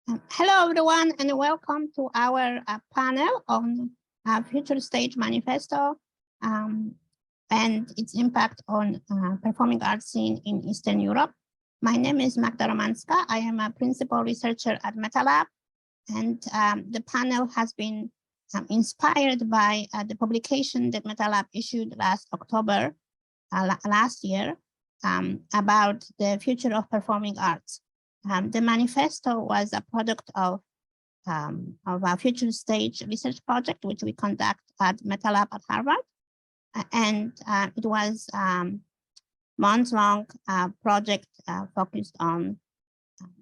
Hello, everyone, and welcome to our panel on Future Stage Manifesto and its impact on performing arts scene in Eastern Europe. My name is Magda Romanska. I am a principal researcher at metaLAB, and the panel has been inspired by the publication that metaLAB issued last October last year about the future of performing arts. The manifesto was a product of our Future Stage research project, which we conduct at metaLAB at Harvard. And it was months-long project focused on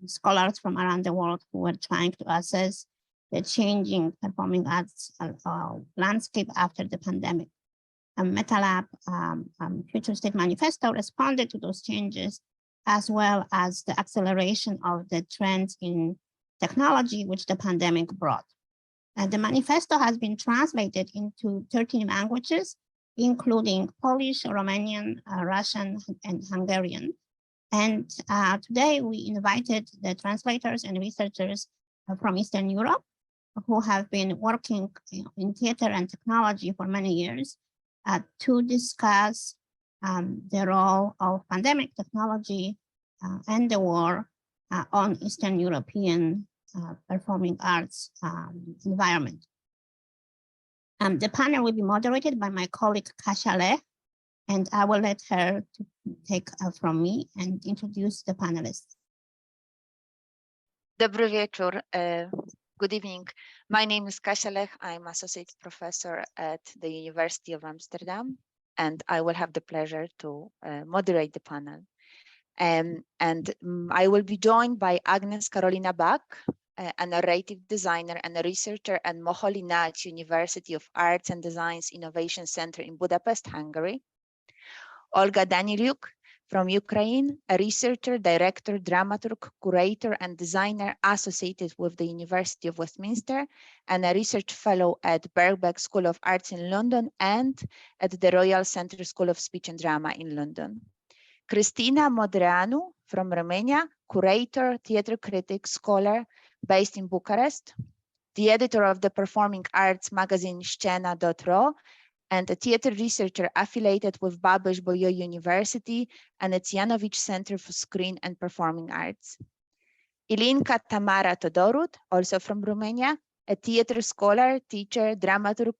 scholars from around the world who were trying to assess the changing performing arts landscape after the pandemic. metaLAB Future Stage Manifesto responded to those changes, as well as the acceleration of the trends in technology which the pandemic brought. And the manifesto has been translated into 13 languages, including Polish, Romanian, Russian, and Hungarian. And today we invited the translators and researchers from Eastern Europe who have been working in theater and technology for many years to discuss the role of pandemic technology and the war on Eastern European performing arts environment. The panel will be moderated by my colleague Kasia Lech, and I will let her take from me and introduce the panelists. Dobry wieczór. Good evening. My name is Kasia Lech. I'm associate professor at the University of Amsterdam, and I will have the pleasure to moderate the panel. And I will be joined by Ágnes Karolina Bakk, a narrative designer and a researcher at Moholy-Nagy University of Arts and Design's Innovation Center in Budapest, Hungary. Olga Daniliuk from Ukraine, a researcher, director, dramaturg, curator, and designer associated with the University of Westminster and a research fellow at Birkbeck School of Arts in London and at the Royal Centre School of Speech and Drama in London. Cristina Modreanu from Romania, curator, theatre critic, scholar based in Bucharest, the editor of the performing arts magazine Scena.ro, and a theatre researcher affiliated with Babes-Bolyai University and its Janovics Center for Screen and Performing Arts. Ilinka Tamara Todorut, also from Romania, a theatre scholar, teacher, dramaturg,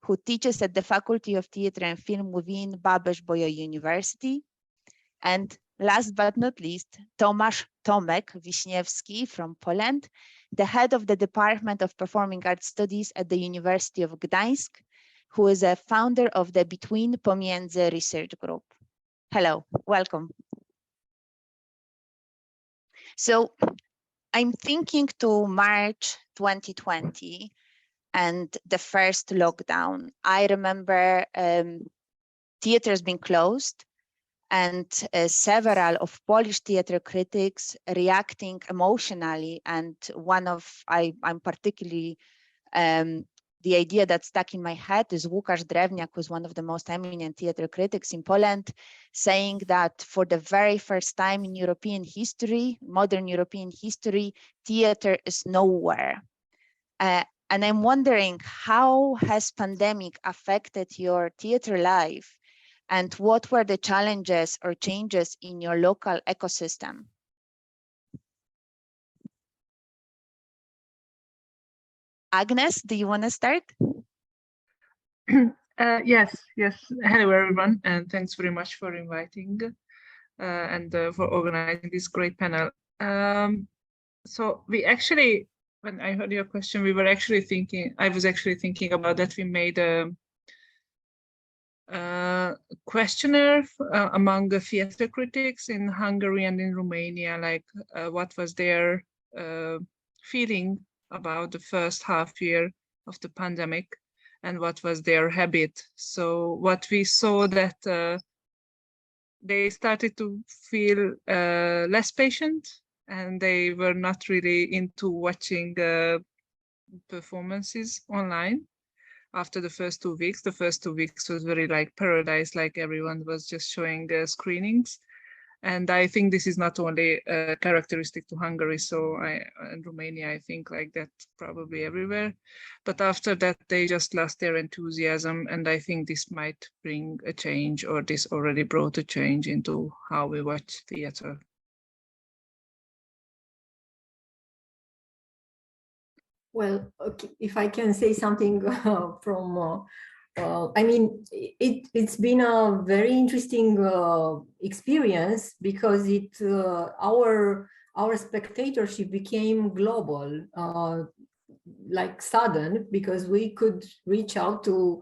who teaches at the Faculty of Theatre and Film within Babes-Bolyai University. And last but not least, Tomasz Tomek Wiśniewski from Poland, the head of the Department of Performing Arts Studies at the University of Gdańsk, who is a founder of the Between Pomiędzy Research Group. Hello, welcome. So I'm thinking to March 2020 and the first lockdown. I remember theaters being closed, and several of Polish theatre critics reacting emotionally. And one of, I'm particularly, the idea that stuck in my head is Łukasz Drewniak, who's one of the most eminent theatre critics in Poland, saying that for the very first time in European history, modern European history, theatre is nowhere. And I'm wondering, how has pandemic affected your theatre life? And what were the challenges or changes in your local ecosystem? Ágnes, do you want to start? Yes. Hello, everyone, and thanks very much for inviting and for organizing this great panel. So we actually, when I heard your question, I was actually thinking about that. We made a questionnaire among the theatre critics in Hungary and in Romania, like what was their feeling about the first half year of the pandemic and what was their habit. So what we saw that they started to feel less patient, and they were not really into watching performances online. After the first 2 weeks, the first 2 weeks was very like paradise, like everyone was just showing screenings. And I think this is not only characteristic to Hungary, and Romania, I think like that probably everywhere. But after that, they just lost their enthusiasm. And I think this might bring a change, or this already brought a change into how we watch theater. Well, okay, if I can say something from, I mean, it's been a very interesting experience, because our spectatorship became global, like sudden, because we could reach out to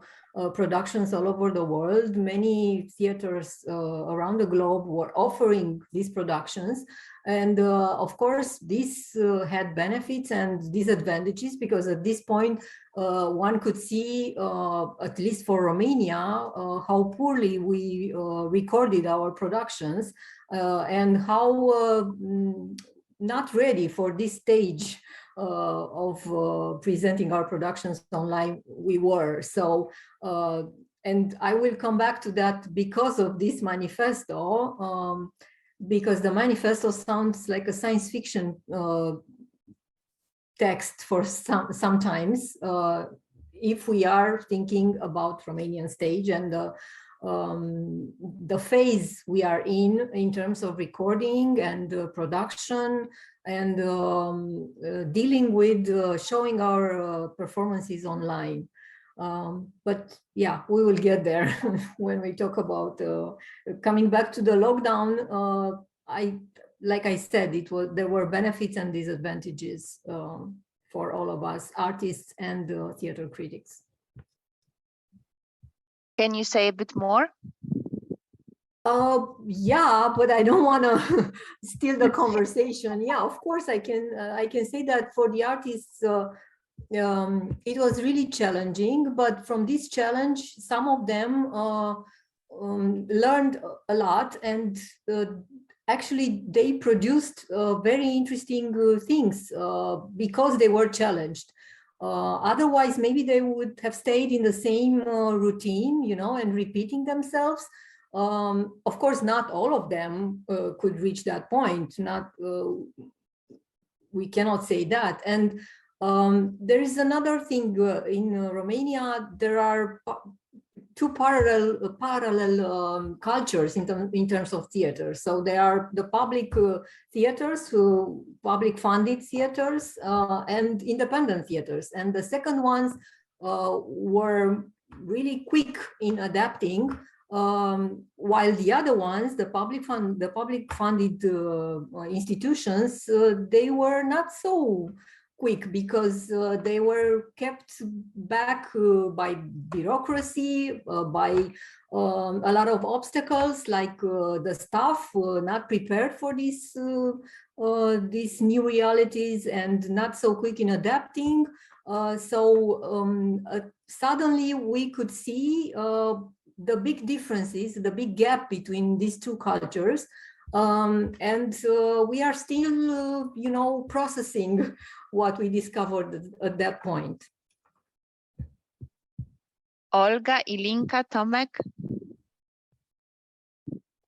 productions all over the world. Many theaters around the globe were offering these productions. And of course, this had benefits and disadvantages, because at this point, one could see, at least for Romania, how poorly we recorded our productions, and how not ready for this stage of presenting our productions online we were. So, and I will come back to that because of this manifesto, because the manifesto sounds like a science fiction text for sometimes, if we are thinking about Romanian stage and the phase we are in terms of recording and production, and dealing with showing our performances online. But yeah, we will get there when we talk about coming back to the lockdown. Like I said, there were benefits and disadvantages for all of us, artists and theater critics. Can you say a bit more? Yeah, but I don't want to steal the conversation. Yeah, of course I can say that for the artists, it was really challenging, but from this challenge, some of them learned a lot, and actually they produced very interesting things because they were challenged. Otherwise, maybe they would have stayed in the same routine, you know, and repeating themselves. Of course, not all of them could reach that point. We cannot say that. And there is another thing in Romania. There are two parallel cultures in terms of theater. So there are the public theaters, public funded theaters, and independent theaters. And the second ones were really quick in adapting, while the other ones, the public funded institutions, they were not so quick, because they were kept back by bureaucracy, by a lot of obstacles, like the staff not prepared for these new realities and not so quick in adapting. Suddenly we could see the big differences, the big gap between these two cultures. And we are still, you know, processing what we discovered at that point. Olga, Ilinka, Tomek?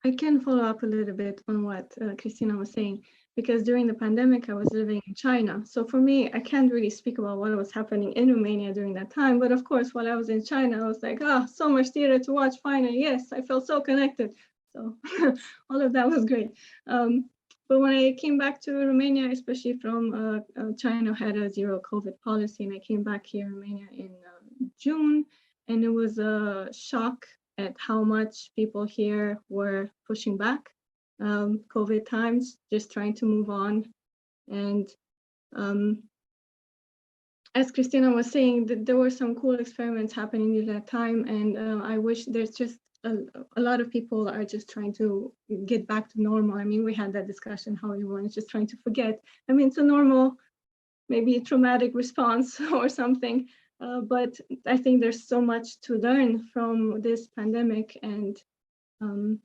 I can follow up a little bit on what Christina was saying, because during the pandemic, I was living in China. So for me, I can't really speak about what was happening in Romania during that time. But of course, while I was in China, I was like, oh, so much theater to watch, finally. Yes, I felt so connected. So all of that was great. But when I came back to Romania, especially from China had a zero COVID policy, and I came back here in Romania in June, and it was a shock at how much people here were pushing back. COVID times, just trying to move on. And as Christina was saying, there were some cool experiments happening at that time, and I wish there's just a lot of people are just trying to get back to normal. I mean, we had that discussion how everyone is just trying to forget. I mean, it's a normal, maybe a traumatic response or something, but I think there's so much to learn from this pandemic, and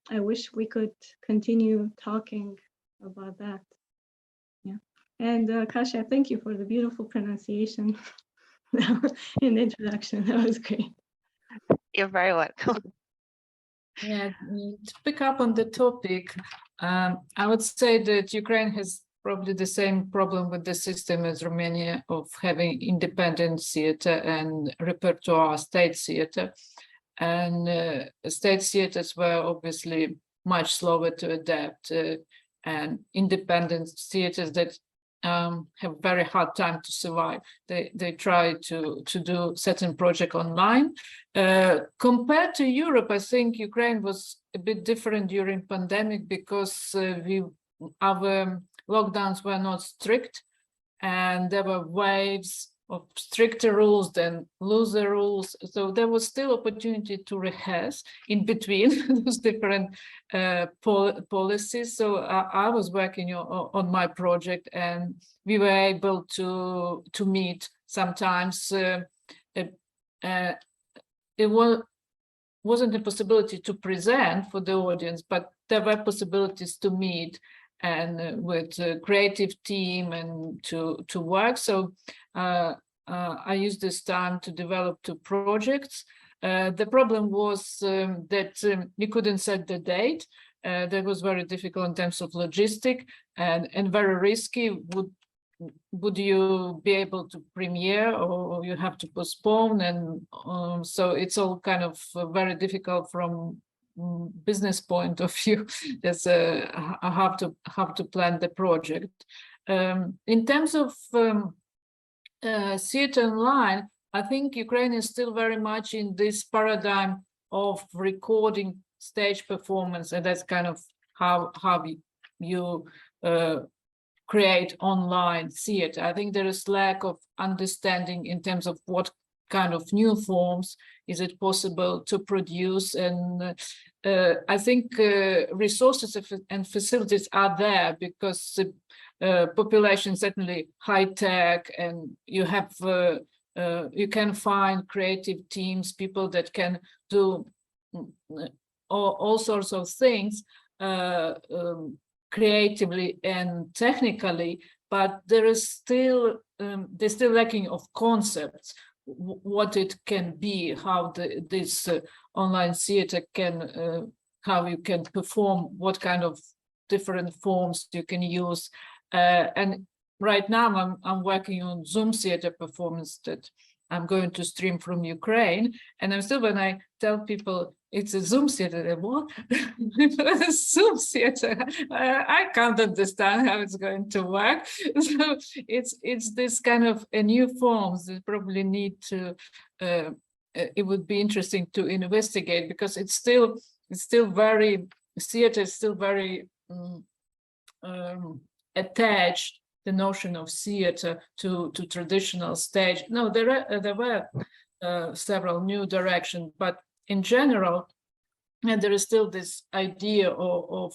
I wish we could continue talking about that. Yeah, and Kasia, thank you for the beautiful pronunciation in the introduction. That was great. You're very welcome. Yeah, to pick up on the topic, I would say that Ukraine has probably the same problem with the system as Romania of having independent theatre and repertoire state theatre. And state theatres were obviously much slower to adapt, and independent theatres that have very hard time to survive. They try to do certain project online. Compared to Europe, I think Ukraine was a bit different during pandemic because our lockdowns were not strict, and there were waves of stricter rules than looser rules. So there was still opportunity to rehearse in between those different policies. So I was working on my project, and we were able to meet sometimes. It wasn't a possibility to present for the audience, but there were possibilities to meet and with a creative team and to work. So I used this time to develop 2 projects. The problem was that we couldn't set the date. That was very difficult in terms of logistic and very risky. Would you be able to premiere, or you have to postpone? And so it's all kind of very difficult from business point of view. There's I have to plan the project. In terms of theatre online, I think Ukraine is still very much in this paradigm of recording stage performance, and that's kind of how you create online theatre. I think there is lack of understanding in terms of what kind of new forms is it possible to produce, and I think resources and facilities are there because population certainly high tech, and you have you can find creative teams, people that can do all sorts of things creatively and technically, but there is still they're still lacking of concepts, what it can be, how this online theater can, how you can perform, what kind of different forms you can use. And right now I'm working on Zoom theater performance that I'm going to stream from Ukraine. And I'm still, when I tell people it's a Zoom theater, they what? Zoom theater? I can't understand how it's going to work. So it's this kind of a new forms that probably need to, it would be interesting to investigate, because it's still very, theater is still very attached, the notion of theater to traditional stage. No, there were several new directions, but in general, and there is still this idea of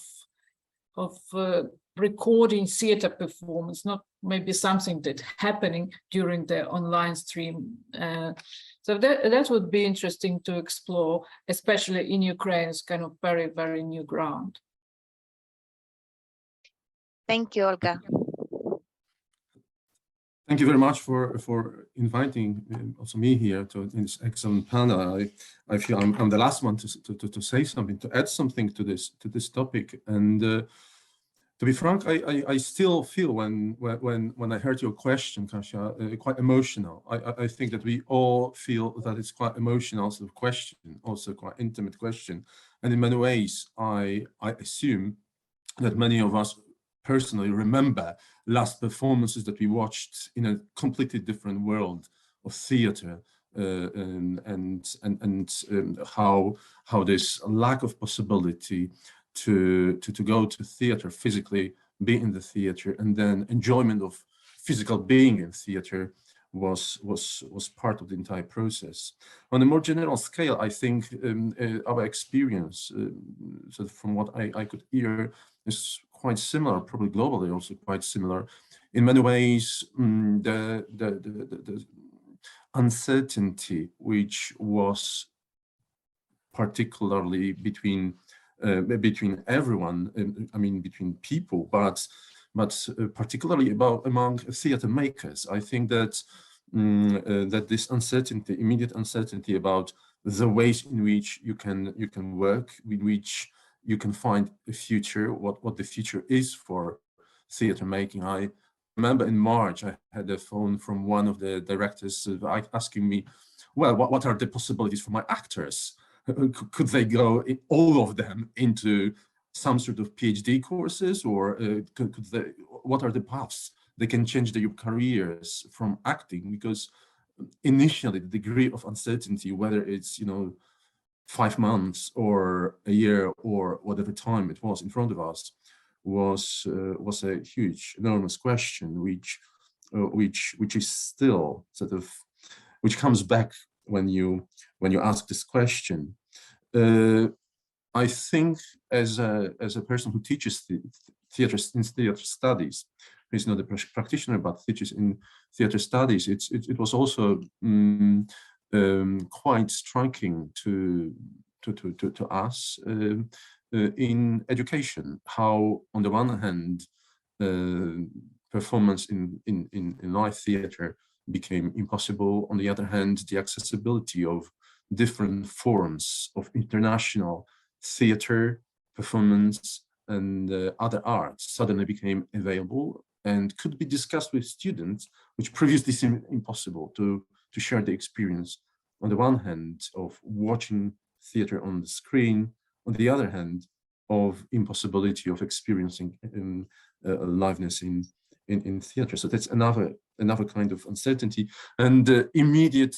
recording theater performance, not maybe something that's happening during the online stream. So that would be interesting to explore, especially in Ukraine. It's kind of very, very new ground. Thank you, Olga. Thank you very much for inviting also me here to this excellent panel. I feel I'm the last one to say something, to add something to this topic. And to be frank, I still feel when I heard your question, Kasia, quite emotional. I think that we all feel that it's quite emotional sort of question, also quite intimate question. And in many ways, I assume that many of us personally remember last performances that we watched in a completely different world of theater, and how this lack of possibility to go to theater, physically be in the theater, and then enjoyment of physical being in theater was part of the entire process. On a more general scale, I think our experience, so from what I could hear, is quite similar, probably globally also quite similar. In many ways, the uncertainty which was particularly between everyone, I mean between people, but particularly among theater makers. I think that that this uncertainty, immediate uncertainty about the ways in which you can work, in which you can find a future, what the future is for theater making. I remember in March, I had a phone from one of the directors asking me, well, what are the possibilities for my actors? Could they go, all of them, into some sort of PhD courses, or could they, what are the paths they can change their careers from acting? Because initially the degree of uncertainty, whether it's 5 months or a year or whatever time it was in front of us, was a huge, enormous question, which is still sort of, which comes back when you ask this question. I think as a person who teaches theater studies, who's not a practitioner but teaches in theater studies, it was also quite striking to us in education, how on the one hand performance in live theater became impossible. On the other hand, the accessibility of different forms of international theater, performance, and other arts suddenly became available and could be discussed with students, which previously seemed impossible to share the experience, on the one hand, of watching theater on the screen, on the other hand, of impossibility of experiencing liveness in theater. So that's another kind of uncertainty, and immediate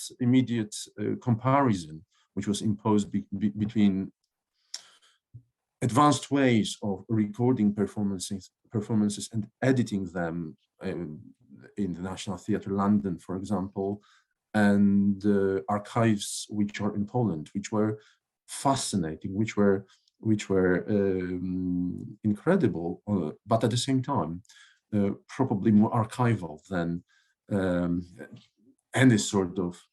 comparison, which was imposed between advanced ways of recording performances and editing them in the National Theatre London, for example, and archives which are in Poland, which were fascinating, which were incredible, but at the same time probably more archival than any sort of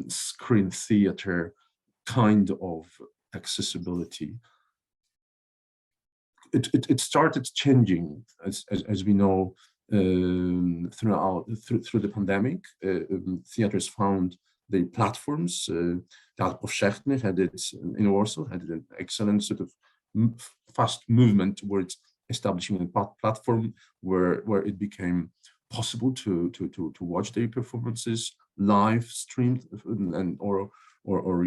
screen theater kind of accessibility. It started changing, as we know, through the pandemic. Theaters found the platforms. Teatr Powszechny had it in Warsaw, had an excellent sort of fast movement towards establishing a platform where it became possible to watch their performances live streamed and or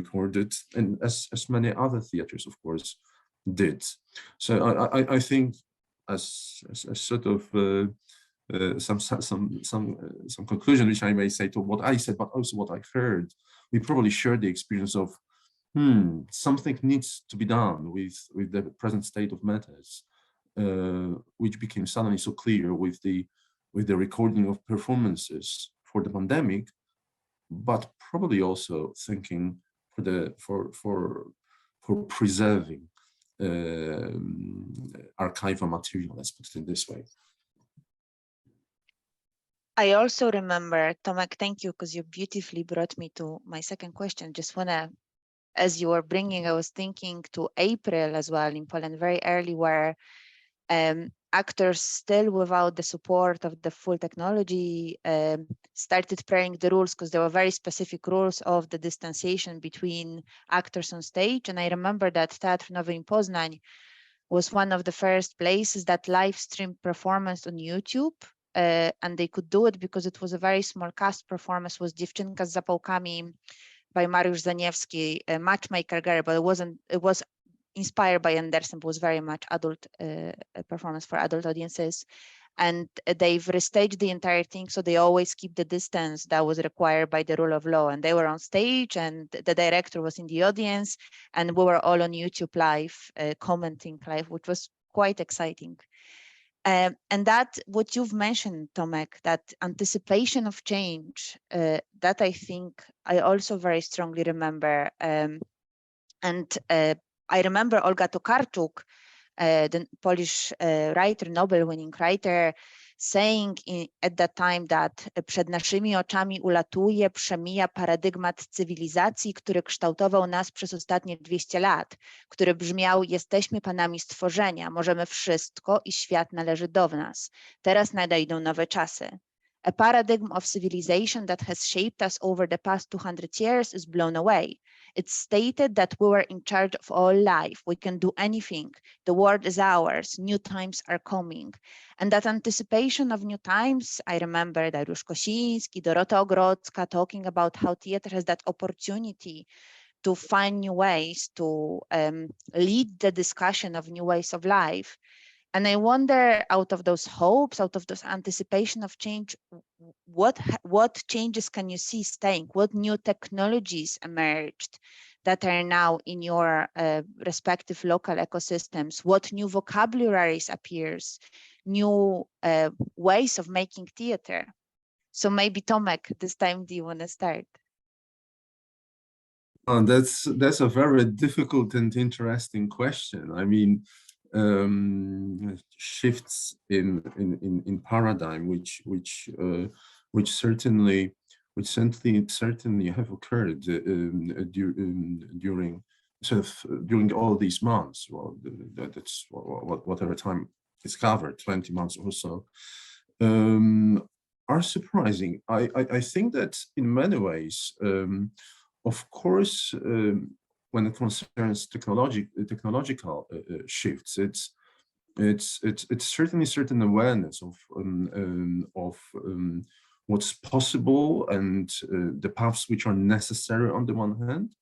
recorded, and as many other theaters, of course, did. So I think as sort of some conclusion, which I may say to what I said, but also what I heard, we probably share the experience of something needs to be done with the present state of matters, which became suddenly so clear with the recording of performances for the pandemic, but probably also thinking for preserving archival material, let's put it in this way. I also remember, Tomek, thank you, because you beautifully brought me to my second question. Just wanna, as you were bringing, I was thinking to April as well in Poland, very early, where actors still without the support of the full technology started playing the rules, because there were very specific rules of the distanciation between actors on stage. And I remember that Teatr Nowy in Poznań was one of the first places that live streamed performance on YouTube. And they could do it because it was a very small cast. Performance was Dziewczynka z zapałkami by Mariusz Zaniewski, a matchmaker girl, but it was inspired by Andersen, but was very much adult performance for adult audiences. And they've restaged the entire thing, so they always keep the distance that was required by the rule of law. And they were on stage, and the director was in the audience, and we were all on YouTube live, commenting live, which was quite exciting. And that, what you've mentioned, Tomek, that anticipation of change, that I think I also very strongly remember. I remember Olga Tokarczuk, the Polish writer, Nobel-winning writer, saying at that time that przed naszymi oczami ulatuje, przemija paradygmat cywilizacji, który kształtował nas przez ostatnie 200 lat, który brzmiał: jesteśmy panami stworzenia, możemy wszystko i świat należy do nas. Teraz nadejdą nowe czasy. A paradigm of civilization that has shaped us over the past 200 years is blown away. It's stated that we were in charge of all life. We can do anything. The world is ours. New times are coming. And that anticipation of new times, I remember Dariusz Kosiński, Dorota Ogrodzka talking about how theater has that opportunity to find new ways to lead the discussion of new ways of life. And I wonder, out of those hopes, out of those anticipation of change, what changes can you see staying? What new technologies emerged that are now in your respective local ecosystems? What new vocabularies appears? New ways of making theater? So maybe Tomek, this time, do you want to start? That's a very difficult and interesting question. I mean, shifts in paradigm, which certainly have occurred during all these months. Well, that's whatever time it's covered, 20 months or so, are surprising. I think that in many ways, of course, when it concerns technological shifts, it's certainly certain awareness of what's possible and the paths which are necessary on the one hand.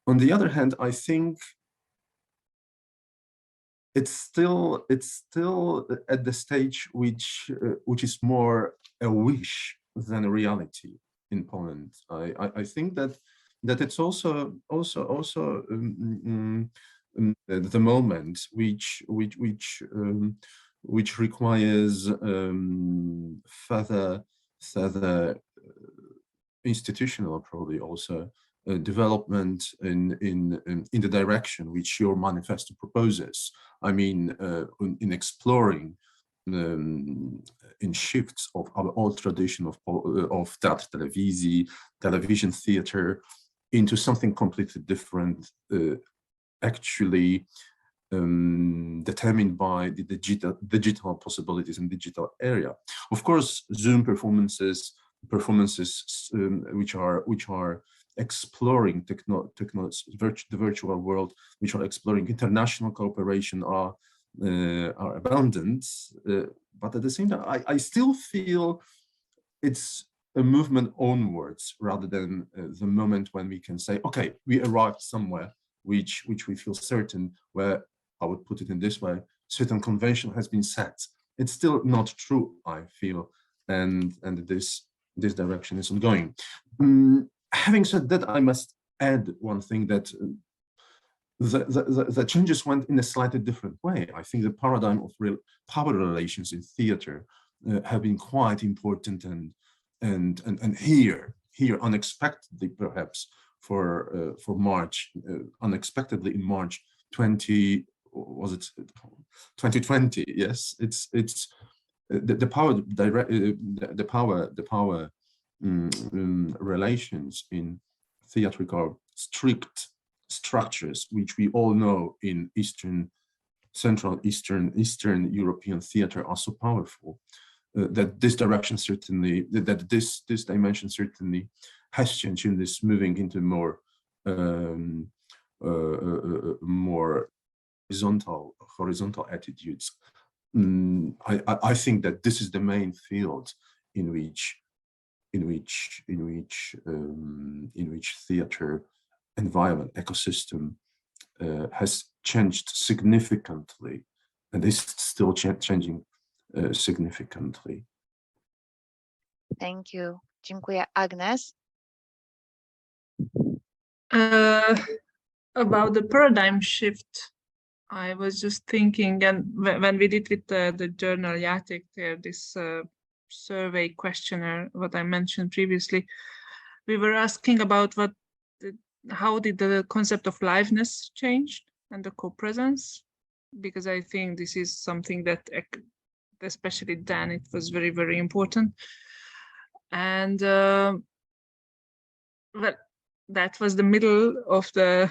On the other hand, I think it's still at the stage which is more a wish than a reality in Poland. I think that it's also the moment which requires further institutional, probably also development in the direction which your manifesto proposes. I mean, in exploring in shifts of our old tradition of teatr telewizji, television theater, into something completely different, actually determined by the digital possibilities in digital area. Of course, Zoom performances which are exploring the virtual world, which are exploring international cooperation, are abundant, but at the same time, I still feel it's a movement onwards rather than the moment when we can say, okay, we arrived somewhere which we feel certain, where I would put it in this way, certain convention has been set. It's still not true, I feel, and this direction is ongoing. Having said that, I must add one thing, that the changes went in a slightly different way. I think the paradigm of real power relations in theater have been quite important, and here unexpectedly, perhaps for March, unexpectedly in March 2020. Yes, it's the power relations in theatrical strict structures, which we all know in Central Eastern European theater, are so powerful that this direction certainly, that this dimension certainly has changed in this moving into more horizontal attitudes. I think that this is the main field in which theater environment ecosystem has changed significantly, and is still changing significantly. Thank you. Dziękuję. Ágnes? About the paradigm shift, I was just thinking, and when we did with the journal Játék there, this survey questionnaire, what I mentioned previously, we were asking about how did the concept of liveness change and the co-presence, because I think this is something that, especially then, it was very, very important. And well, that was the middle of the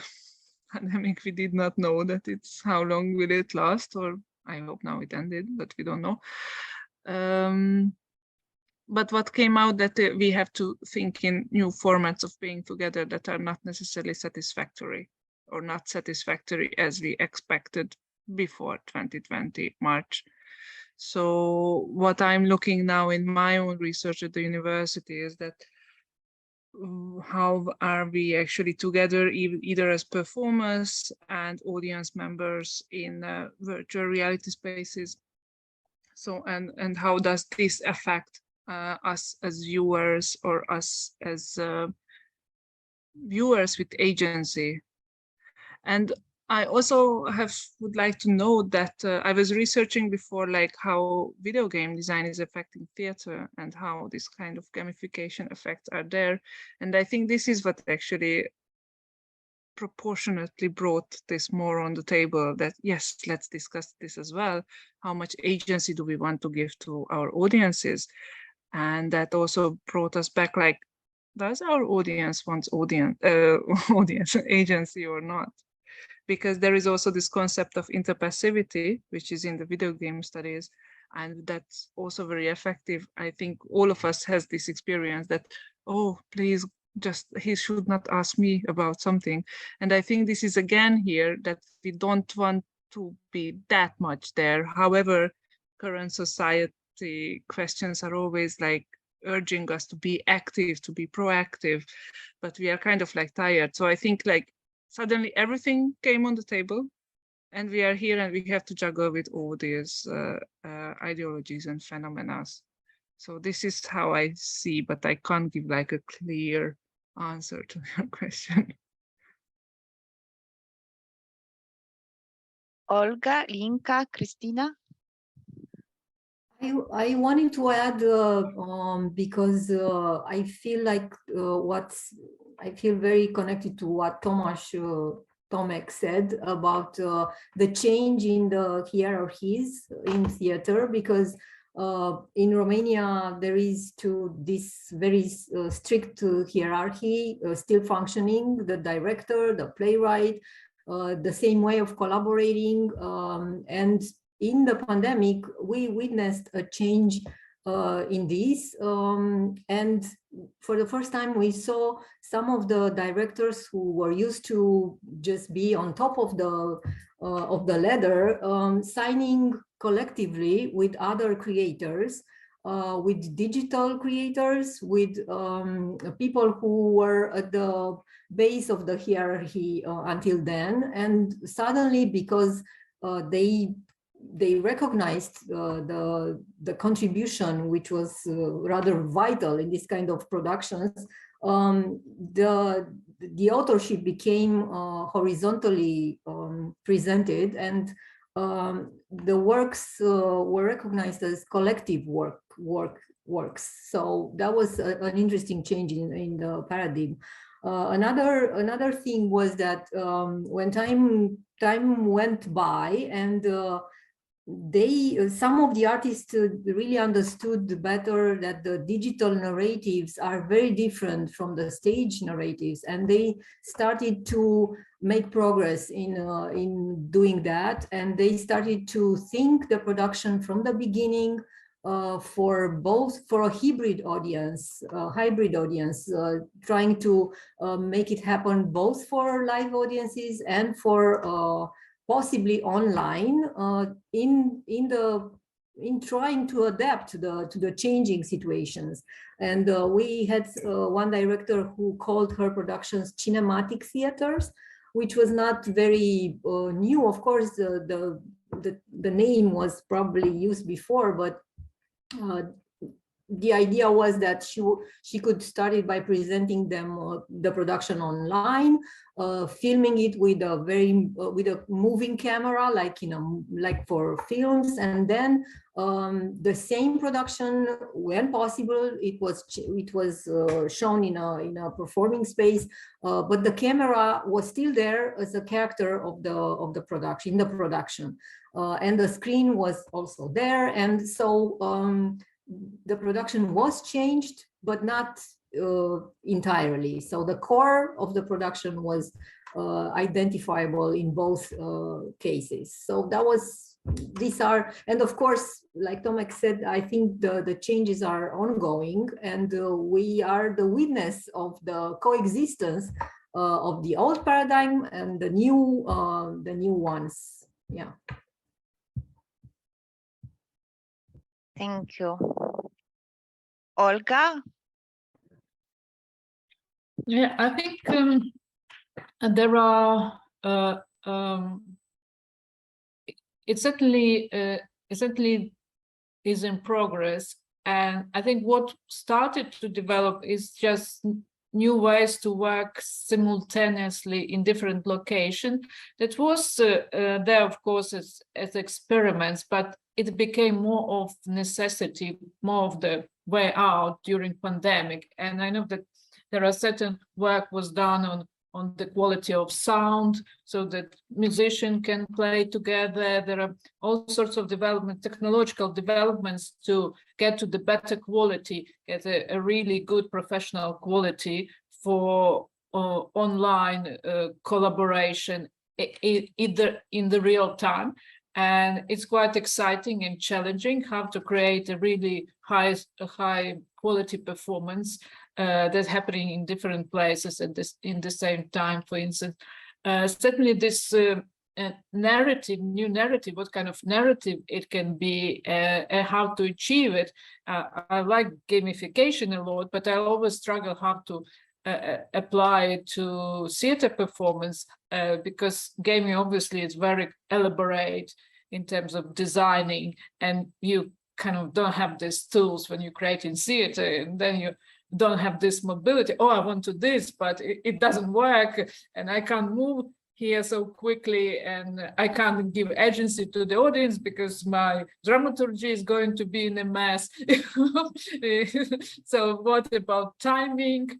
pandemic. We did not know that it's how long will it last, or I hope now it ended, but we don't know. but what came out that we have to think in new formats of being together that are not necessarily satisfactory or not satisfactory as we expected before 2020 March. So what I'm looking now in my own research at the university is that how are we actually together, either as performers and audience members in virtual reality spaces. So, and how does this affect us as viewers or us as viewers with agency? And I also would like to know that I was researching before, like how video game design is affecting theater and how this kind of gamification effects are there. And I think this is what actually proportionately brought this more on the table, that yes, let's discuss this as well. How much agency do we want to give to our audiences? And that also brought us back, like, does our audience want audience agency or not? Because there is also this concept of interpassivity, which is in the video game studies, and that's also very effective. I think all of us has this experience that, oh, please, just he should not ask me about something. And I think this is again here that we don't want to be that much there. However, current society questions are always like urging us to be active, to be proactive, but we are kind of like tired. So I think like suddenly everything came on the table and we are here and we have to juggle with all these ideologies and phenomena. So this is how I see, but I can't give like a clear answer to your question. Olga, Linka, Christina? I wanted to add because I feel like I feel very connected to what Tomek said about the change in the hierarchies in theater, because in Romania there is this very strict hierarchy still functioning, the director, the playwright, the same way of collaborating, and in the pandemic, we witnessed a change in this, and for the first time, we saw some of the directors who were used to just be on top of the ladder, signing collectively with other creators, with digital creators, with people who were at the base of the hierarchy until then, and suddenly, because they recognized the contribution, which was rather vital in this kind of productions. The authorship became horizontally presented, and the works were recognized as collective works. So that was an interesting change in the paradigm. Another thing was that when time went by and some of the artists really understood better that the digital narratives are very different from the stage narratives, and they started to make progress in doing that, and they started to think the production from the beginning for a hybrid audience, trying to make it happen both for live audiences and for possibly online, in trying to adapt to the changing situations. And we had one director who called her productions cinematic theaters, which was not very new. Of course, the name was probably used before, but the idea was that she could start it by presenting them the production online, filming it with a moving camera, like for films, and then the same production, when possible, it was shown in a performing space, but the camera was still there as a character of the production, and the screen was also there, and so the production was changed, but not entirely. So the core of the production was identifiable in both cases. So that was these are, and of course, like Tomek said, I think the changes are ongoing, and we are the witness of the coexistence of the old paradigm and the new ones. Yeah. Thank you. Olga? Yeah, I think there are, it certainly is in progress. And I think what started to develop is just new ways to work simultaneously in different locations. That was there, of course, as experiments, but it became more of necessity, more of the way out during pandemic. And I know that there are certain work was done on the quality of sound so that musicians can play together. There are all sorts of development, technological developments to get to the better quality, get a really good professional quality for online collaboration, either in the real time. And it's quite exciting and challenging how to create a really high quality performance that's happening in different places at in the same time. For instance, certainly this narrative, new narrative, what kind of narrative it can be, and how to achieve it. I like gamification a lot, but I always struggle how to apply it to theater performance, because gaming obviously is very elaborate in terms of designing, and you kind of don't have these tools when you create in theater, and then you don't have this mobility. Oh, I want to this, but it doesn't work, and I can't move here so quickly, and I can't give agency to the audience because my dramaturgy is going to be in a mess. So what about timing?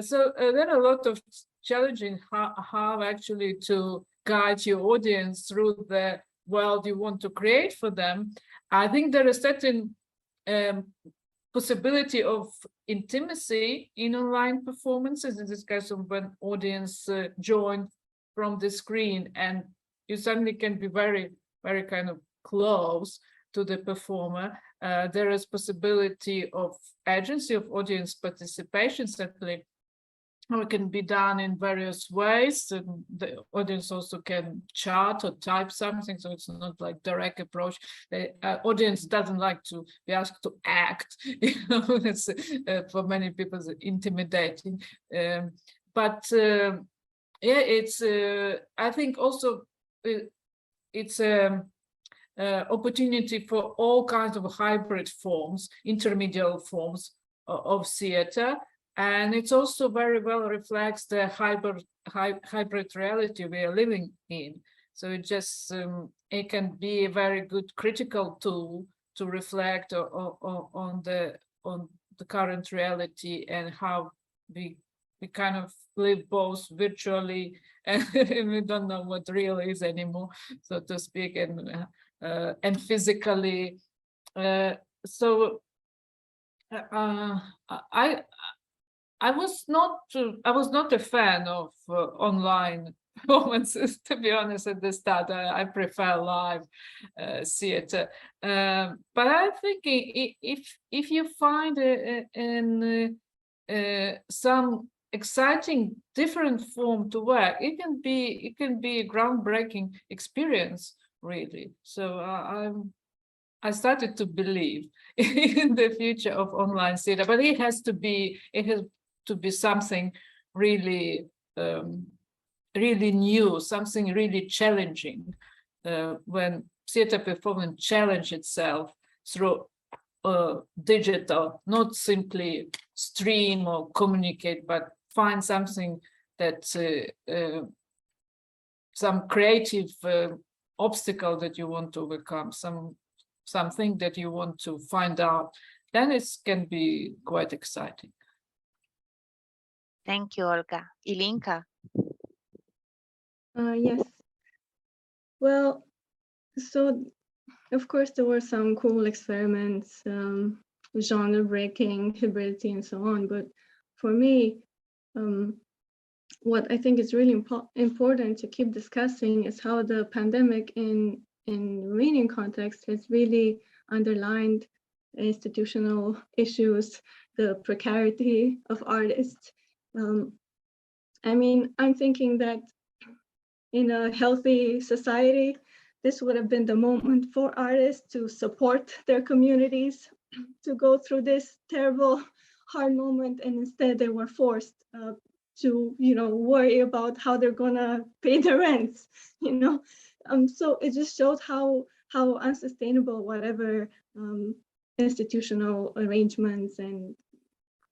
So there are a lot of challenging how actually to guide your audience through the world you want to create for them. I think there is certain possibility of intimacy in online performances, in this case of when audience join from the screen, and you suddenly can be very, very kind of close to the performer. There is possibility of agency of audience participation, certainly, or it can be done in various ways. And the audience also can chat or type something, so it's not like direct approach. The audience doesn't like to be asked to act. You know, it's for many people it's intimidating. Yeah, it's. I think also it's opportunity for all kinds of hybrid forms, intermediate forms of theater. And it's also very well reflects the hybrid reality we are living in. So it just it can be a very good critical tool to reflect on the current reality and how we kind of live both virtually and we don't know what real is anymore, so to speak, and physically. So I was not a fan of online performances, to be honest, at the start. I prefer live theater. But I think if you find some exciting different form to work, it can be a groundbreaking experience, really. So I started to believe in the future of online theater, but it has to be something really really new, something really challenging, when theater performance challenge itself through digital, not simply stream or communicate, but find something that some creative obstacle that you want to overcome, something that you want to find out, then it can be quite exciting. Thank you, Olga. Ilinka? Yes. Well, so of course there were some cool experiments, genre breaking, hybridity, and so on. But for me, what I think is really important to keep discussing is how the pandemic in in Romanian context has really underlined institutional issues, the precarity of artists. I mean, I'm thinking that in a healthy society, this would have been the moment for artists to support their communities, to go through this terrible, hard moment, and instead they were forced to, worry about how they're gonna pay their rents, So it just shows how unsustainable whatever institutional arrangements and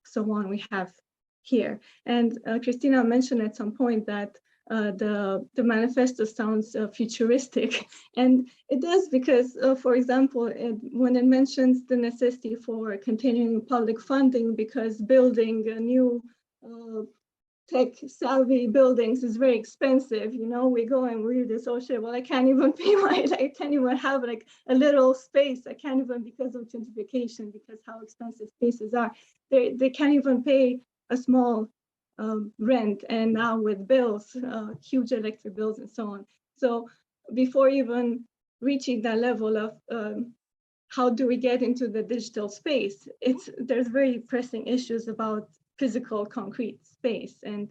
so on we have here. And Christina mentioned at some point that the manifesto sounds futuristic, and it does because, for example, when it mentions the necessity for continuing public funding because building a new tech-savvy buildings is very expensive. We go and read this, oh shit, well, I can't even pay I can't even have like a little space. I can't even, because of gentrification, because how expensive spaces are, they can't even pay a small rent, and now with bills, huge electric bills and so on. So before even reaching that level of how do we get into the digital space, there's very pressing issues about physical concrete space. And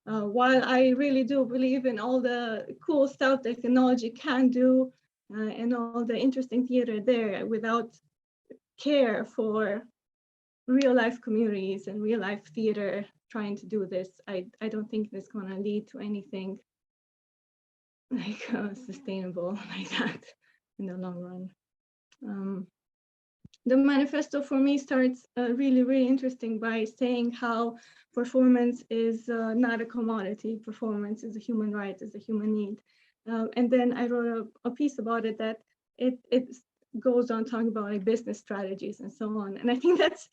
while I really do believe in all the cool stuff that technology can do and all the interesting theater there, without care for real life communities and real life theater trying to do this, I don't think it's going to lead to anything like sustainable like that in the long run. The manifesto for me starts really, really interesting by saying how performance is not a commodity. Performance is a human right, is a human need. And then I wrote a piece about it that it goes on talking about like business strategies and so on. And I think that's,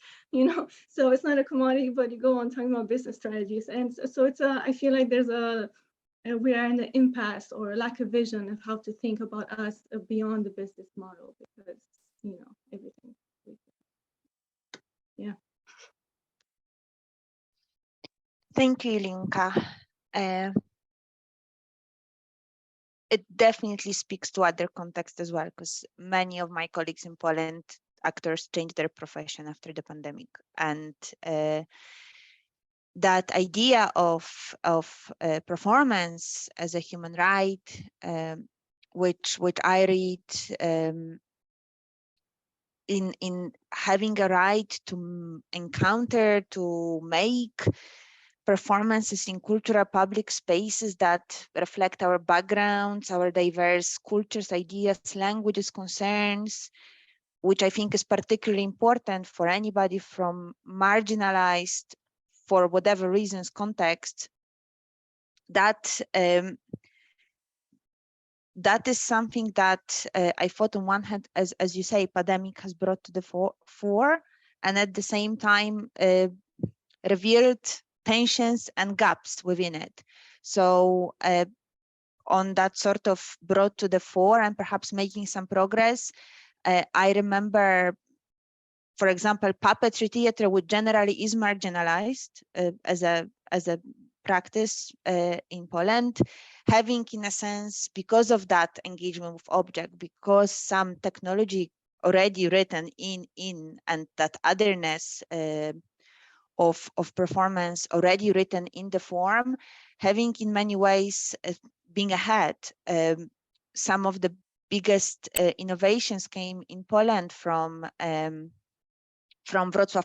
so it's not a commodity, but you go on talking about business strategies. And so it's I feel like there's we are in an impasse or a lack of vision of how to think about us beyond the business model, because everything. Yeah. Thank you, Ilinka. It definitely speaks to other contexts as well, because many of my colleagues in Poland, actors, changed their profession after the pandemic, and that idea of performance as a human right, which I read in having a right to encounter, to make performances in cultural public spaces that reflect our backgrounds, our diverse cultures, ideas, languages, concerns, which I think is particularly important for anybody from marginalized, for whatever reasons, context. That is something that I thought on one hand, as you say, pandemic has brought to the fore, and at the same time revealed tensions and gaps within it. So on that sort of brought to the fore and perhaps making some progress, I remember, for example, puppetry theater, which generally is marginalized as a practice in Poland, having, in a sense, because of that engagement with object, because some technology already written in and that otherness of performance already written in the form, having in many ways being ahead. Some of the biggest innovations came in Poland from Wrocław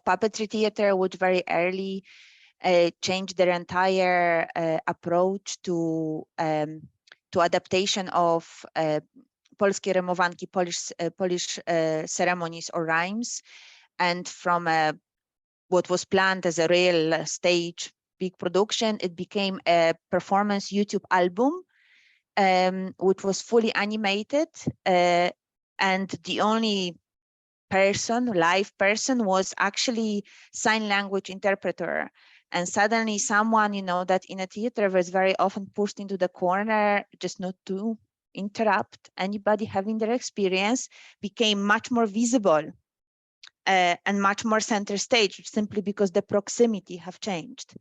Puppetry Theater, which very early changed their entire approach to adaptation of polskie rymowanki, Polish ceremonies or rhymes, and from what was planned as a real stage big production, it became a performance YouTube album, which was fully animated, and the only live person was actually sign language interpreter. And suddenly someone, that in a theater was very often pushed into the corner just not to interrupt anybody having their experience, became much more visible and much more center stage, simply because the proximity have changed.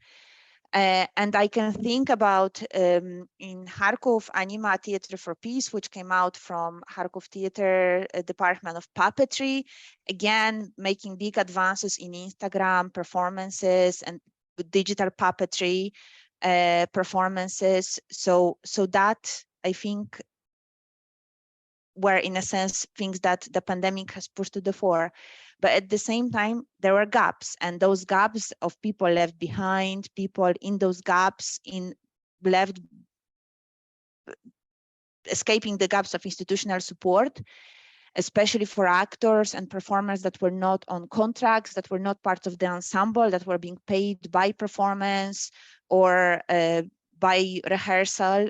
And I can think about in Kharkov, Anima Theatre for Peace, which came out from Kharkov Theatre Department of Puppetry, again, making big advances in Instagram performances and digital puppetry performances. So that, I think, were in a sense things that the pandemic has pushed to the fore. But at the same time, there were gaps, and those gaps of people left behind, people in those gaps, escaping the gaps of institutional support, especially for actors and performers that were not on contracts, that were not part of the ensemble, that were being paid by performance or by rehearsal,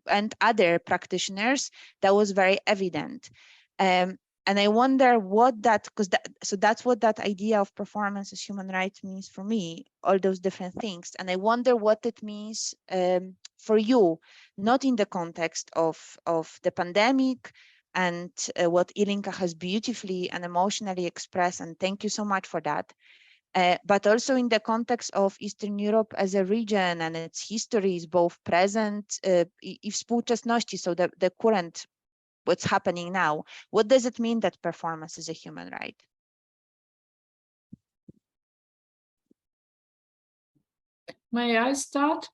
and other practitioners. That was very evident. And I wonder what that, so that's what that idea of performance as human rights means for me, all those different things. And I wonder what it means for you, not in the context of the pandemic, and what Ilinka has beautifully and emotionally expressed, and thank you so much for that. But also in the context of Eastern Europe as a region and its histories, both present, i współczesności, so the current, what's happening now. What does it mean that performance is a human right? May I start?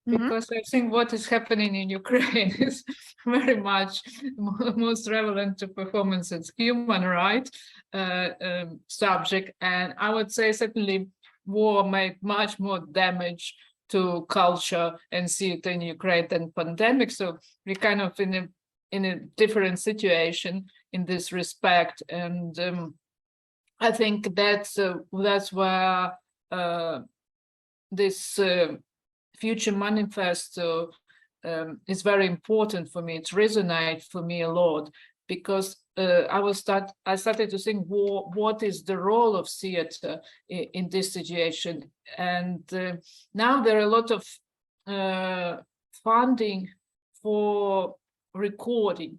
Because I think what is happening in Ukraine is very much most relevant to performance as human right subject. And I would say certainly war made much more damage to culture and theater in Ukraine than pandemic. So we're kind of in a different situation in this respect. And I think that's where this Future Manifesto is very important for me. It resonates for me a lot, because I started to think, what is the role of theater in this situation? And now there are a lot of funding for recording,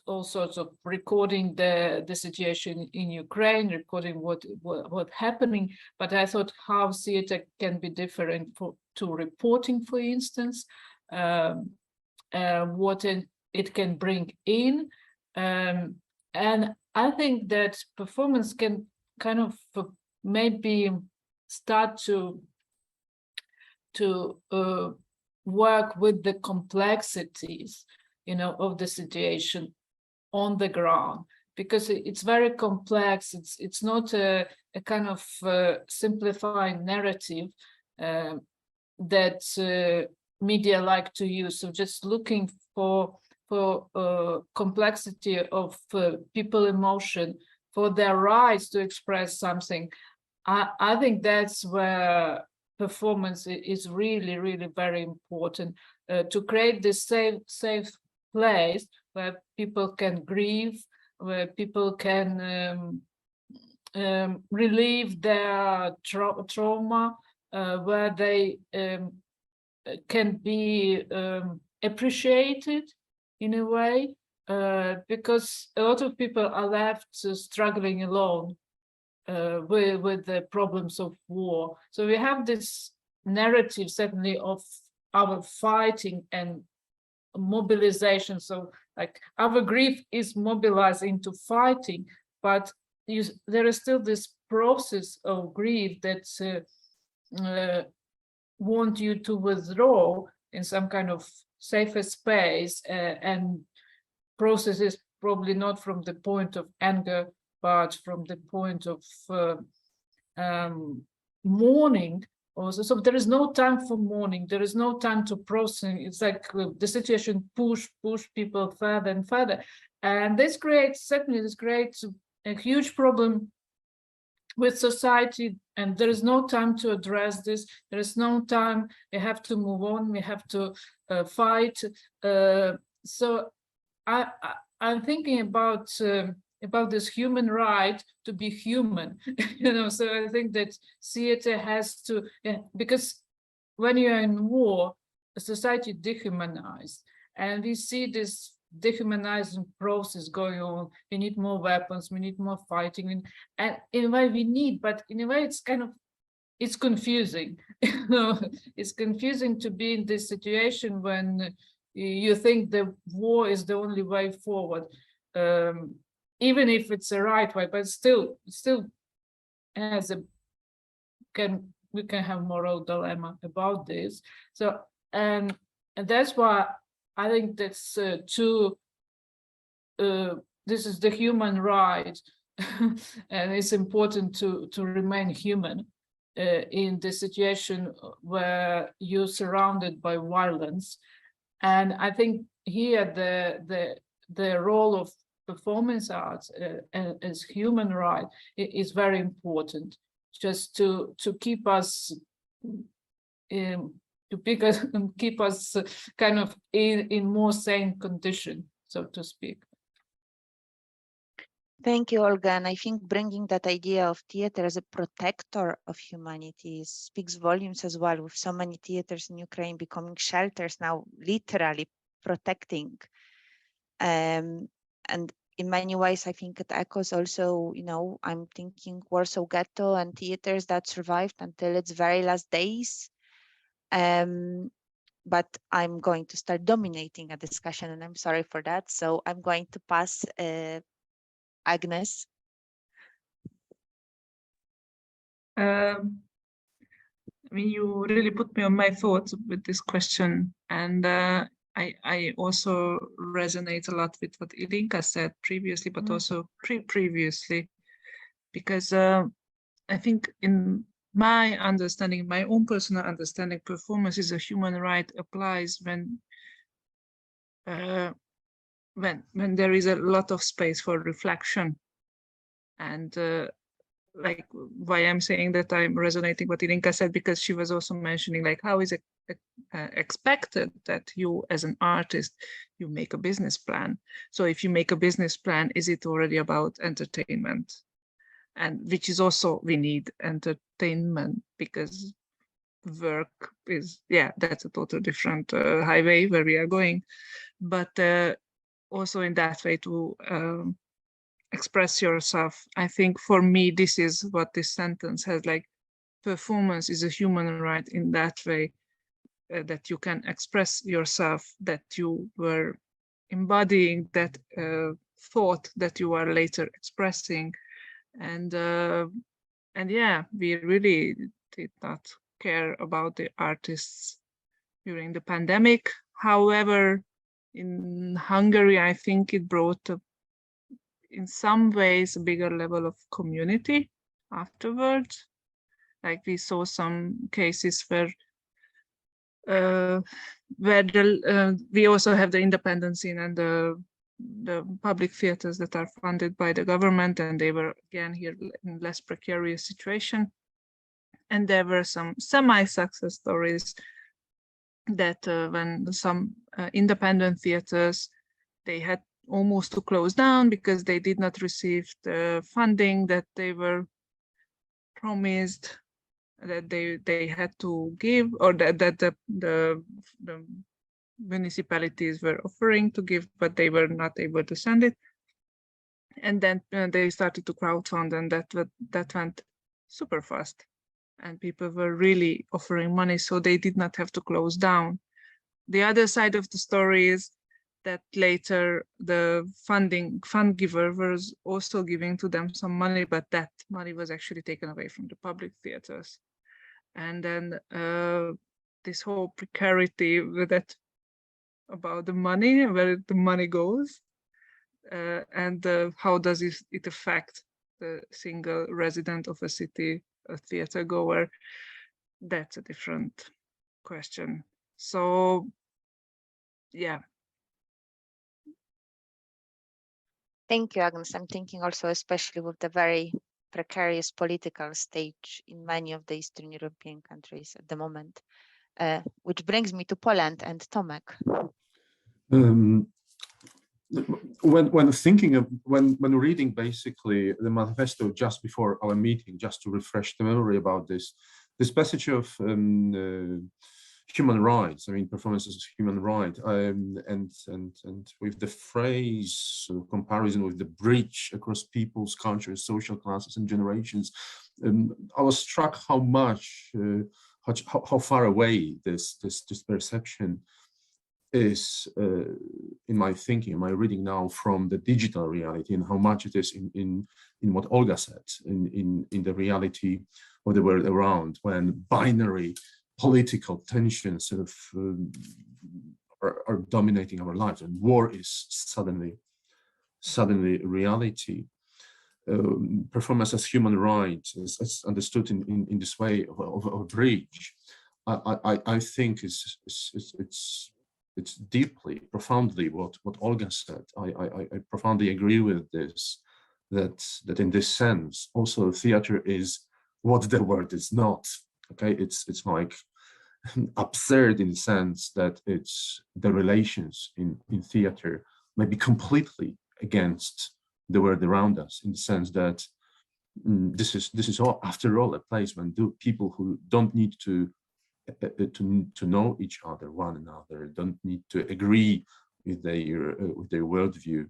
all sorts of recording the situation in Ukraine, recording what happening. But I thought how theater can be different to reporting, for instance, what it can bring in. And I think that performance can kind of maybe start to work with the complexities, of the situation on the ground, because it's very complex. It's not a kind of simplified narrative that media like to use. So just looking for complexity of people emotion, for their rights to express something. I think that's where performance is really, really very important, to create this safe place where people can grieve, where people can relieve their trauma, where they can be appreciated in a way, because a lot of people are left struggling alone with the problems of war. So we have this narrative certainly of our fighting and mobilization. So like our grief is mobilized into fighting, but there is still this process of grief that want you to withdraw in some kind of safer space, and processes probably not from the point of anger, but from the point of mourning also. So there is no time for mourning, there is no time to process. It's like the situation push people further and further. And this creates a huge problem with society, and there is no time to address this. There is no time. We have to move on. We have to fight. So I'm thinking about this human right to be human. So I think that theater has to, because when you're in war, a society dehumanized, and we see this dehumanizing process going on. We need more weapons, we need more fighting, and in a way we need, but in a way it's kind of it's confusing. It's confusing to be in this situation when you think the war is the only way forward, even if it's the right way, but still as a we can have moral dilemma about this. So and that's why I think that's this is the human right, and it's important to remain human in the situation where you're surrounded by violence. And I think here the role of performance arts as human right is very important, just to keep us keep us kind of in more sane condition, so to speak. Thank you, Olga. And I think bringing that idea of theater as a protector of humanity speaks volumes as well, with so many theaters in Ukraine becoming shelters now, literally protecting. And in many ways, I think it echoes also, you know, I'm thinking Warsaw Ghetto and theaters that survived until its very last days. But I'm going to start dominating a discussion, and I'm sorry for that. So I'm going to pass Ágnes. I mean, you really put me on my thoughts with this question, and I also resonate a lot with what Ilinka said previously, but also previously, because I think in my understanding, my own personal understanding, performance is a human right applies when there is a lot of space for reflection. And like why I'm saying that I'm resonating what Ilinka said, because she was also mentioning like how is it expected that you as an artist, you make a business plan. So if you make a business plan, is it already about entertainment? And which is also, we need entertainment because work is, yeah, that's a totally different highway where we are going. But also in that way to express yourself. I think for me, this is what this sentence has, like, performance is a human right in that way, that you can express yourself, that you were embodying that thought that you are later expressing. And yeah, we really did not care about the artists during the pandemic. However, in Hungary, I think it brought in some ways a bigger level of community afterwards. Like we saw some cases where we also have the independent scene and the public theaters that are funded by the government, and they were again here in less precarious situation. And there were some semi-success stories that when some independent theaters, they had almost to close down because they did not receive the funding that they were promised, that they had to give, or that the municipalities were offering to give, but they were not able to send it. And then they started to crowdfund, and that went super fast. And people were really offering money, so they did not have to close down. The other side of the story is that later the fund giver was also giving to them some money, but that money was actually taken away from the public theaters. And then this whole precarity with that about the money, where the money goes, and how does it affect the single resident of a city, a theater goer? That's a different question. So, yeah. Thank you, Ágnes. I'm thinking also, especially with the very precarious political stage in many of the Eastern European countries at the moment, which brings me to Poland and Tomek. When thinking of when reading basically the manifesto just before our meeting, just to refresh the memory about this passage of human rights, I mean, performance is a human right, and with the phrase comparison with the bridge across peoples, cultures, social classes, and generations, I was struck how much, how far away this perception is in my thinking, my reading now, from the digital reality, and how much it is in what Olga said, in the reality of the world around, when binary political tensions sort of are dominating our lives, and war is suddenly reality. Performance as human rights is understood in this way of a bridge. I think it's deeply, profoundly what Olga said. I profoundly agree with this, that in this sense also theater is what the word is not. Okay, it's like absurd in the sense that it's the relations in theater may be completely against the world around us, in the sense that this is all, after all, a place when people who don't need to know each other, one another, don't need to agree with their worldview,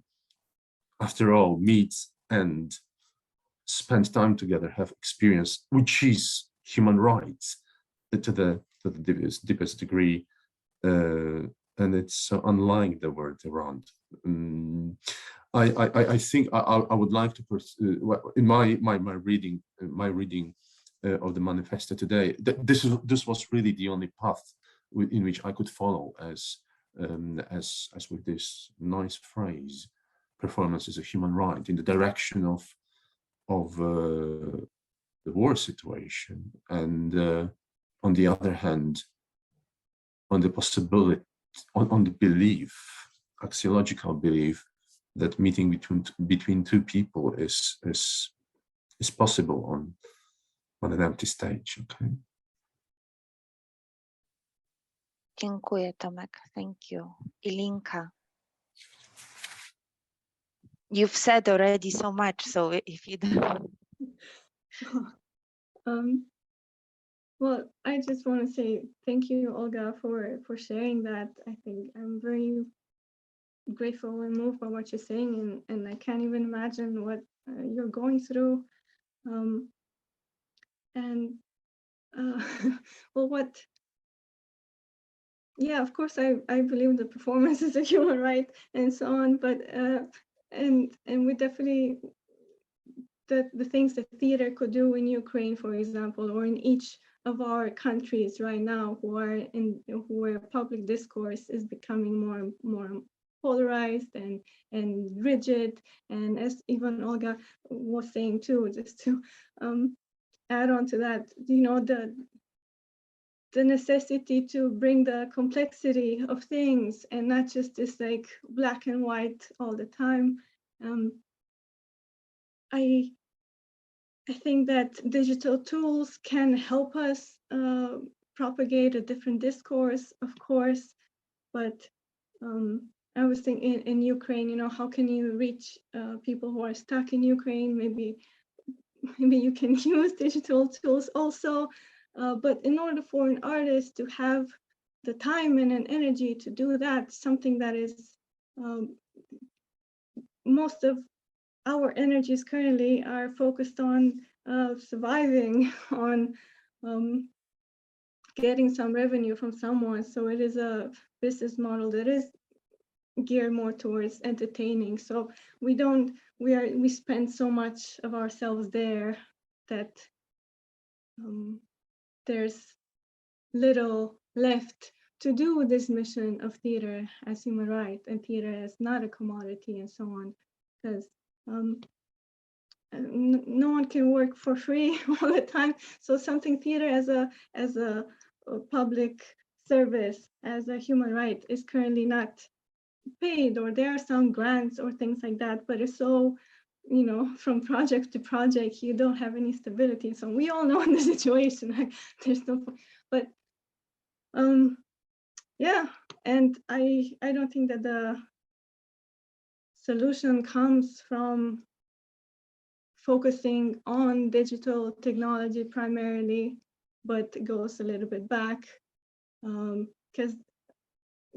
after all, meet and spend time together, have experience, which is human rights to the deepest degree, and it's so unlike the world around. I think I would like to pursue, in my reading of the manifesto today, this was really the only path in which I could follow, as with this nice phrase, performance is a human right, in the direction of the war situation, and on the other hand, on the possibility, on the belief, axiological belief, that meeting between two people is possible on an empty stage. Okay. Dziękuję, Tomek. Thank you. Ilinka. You've said already so much, so if you don't. Well, I just want to say thank you, Olga, for sharing that. I think I'm very grateful and moved by what you're saying, and I can't even imagine what you're going through. Well, yeah, of course, I believe the performance is a human right and so on, but and we definitely, the things that theater could do in Ukraine, for example, or in each of our countries right now, where public discourse is becoming more polarized and rigid, and as even Olga was saying too, just to add on to that, you know, the necessity to bring the complexity of things and not just this like black and white all the time. I think that digital tools can help us propagate a different discourse, of course, but I was thinking in Ukraine, you know, how can you reach people who are stuck in Ukraine? Maybe you can use digital tools also, but in order for an artist to have the time and an energy to do that, something that is most of our energies currently are focused on surviving, on getting some revenue from someone. So it is a business model that is geared more towards entertaining. So we spend so much of ourselves there that there's little left to do with this mission of theater as human right and theater as not a commodity and so on, because no one can work for free all the time. So something theater as a public service, as a human right, is currently not paid, or there are some grants or things like that, but it's so, you know, from project to project, you don't have any stability. So we all know in the situation, like, there's no point. But yeah, and I don't think that the solution comes from focusing on digital technology primarily, but goes a little bit back, because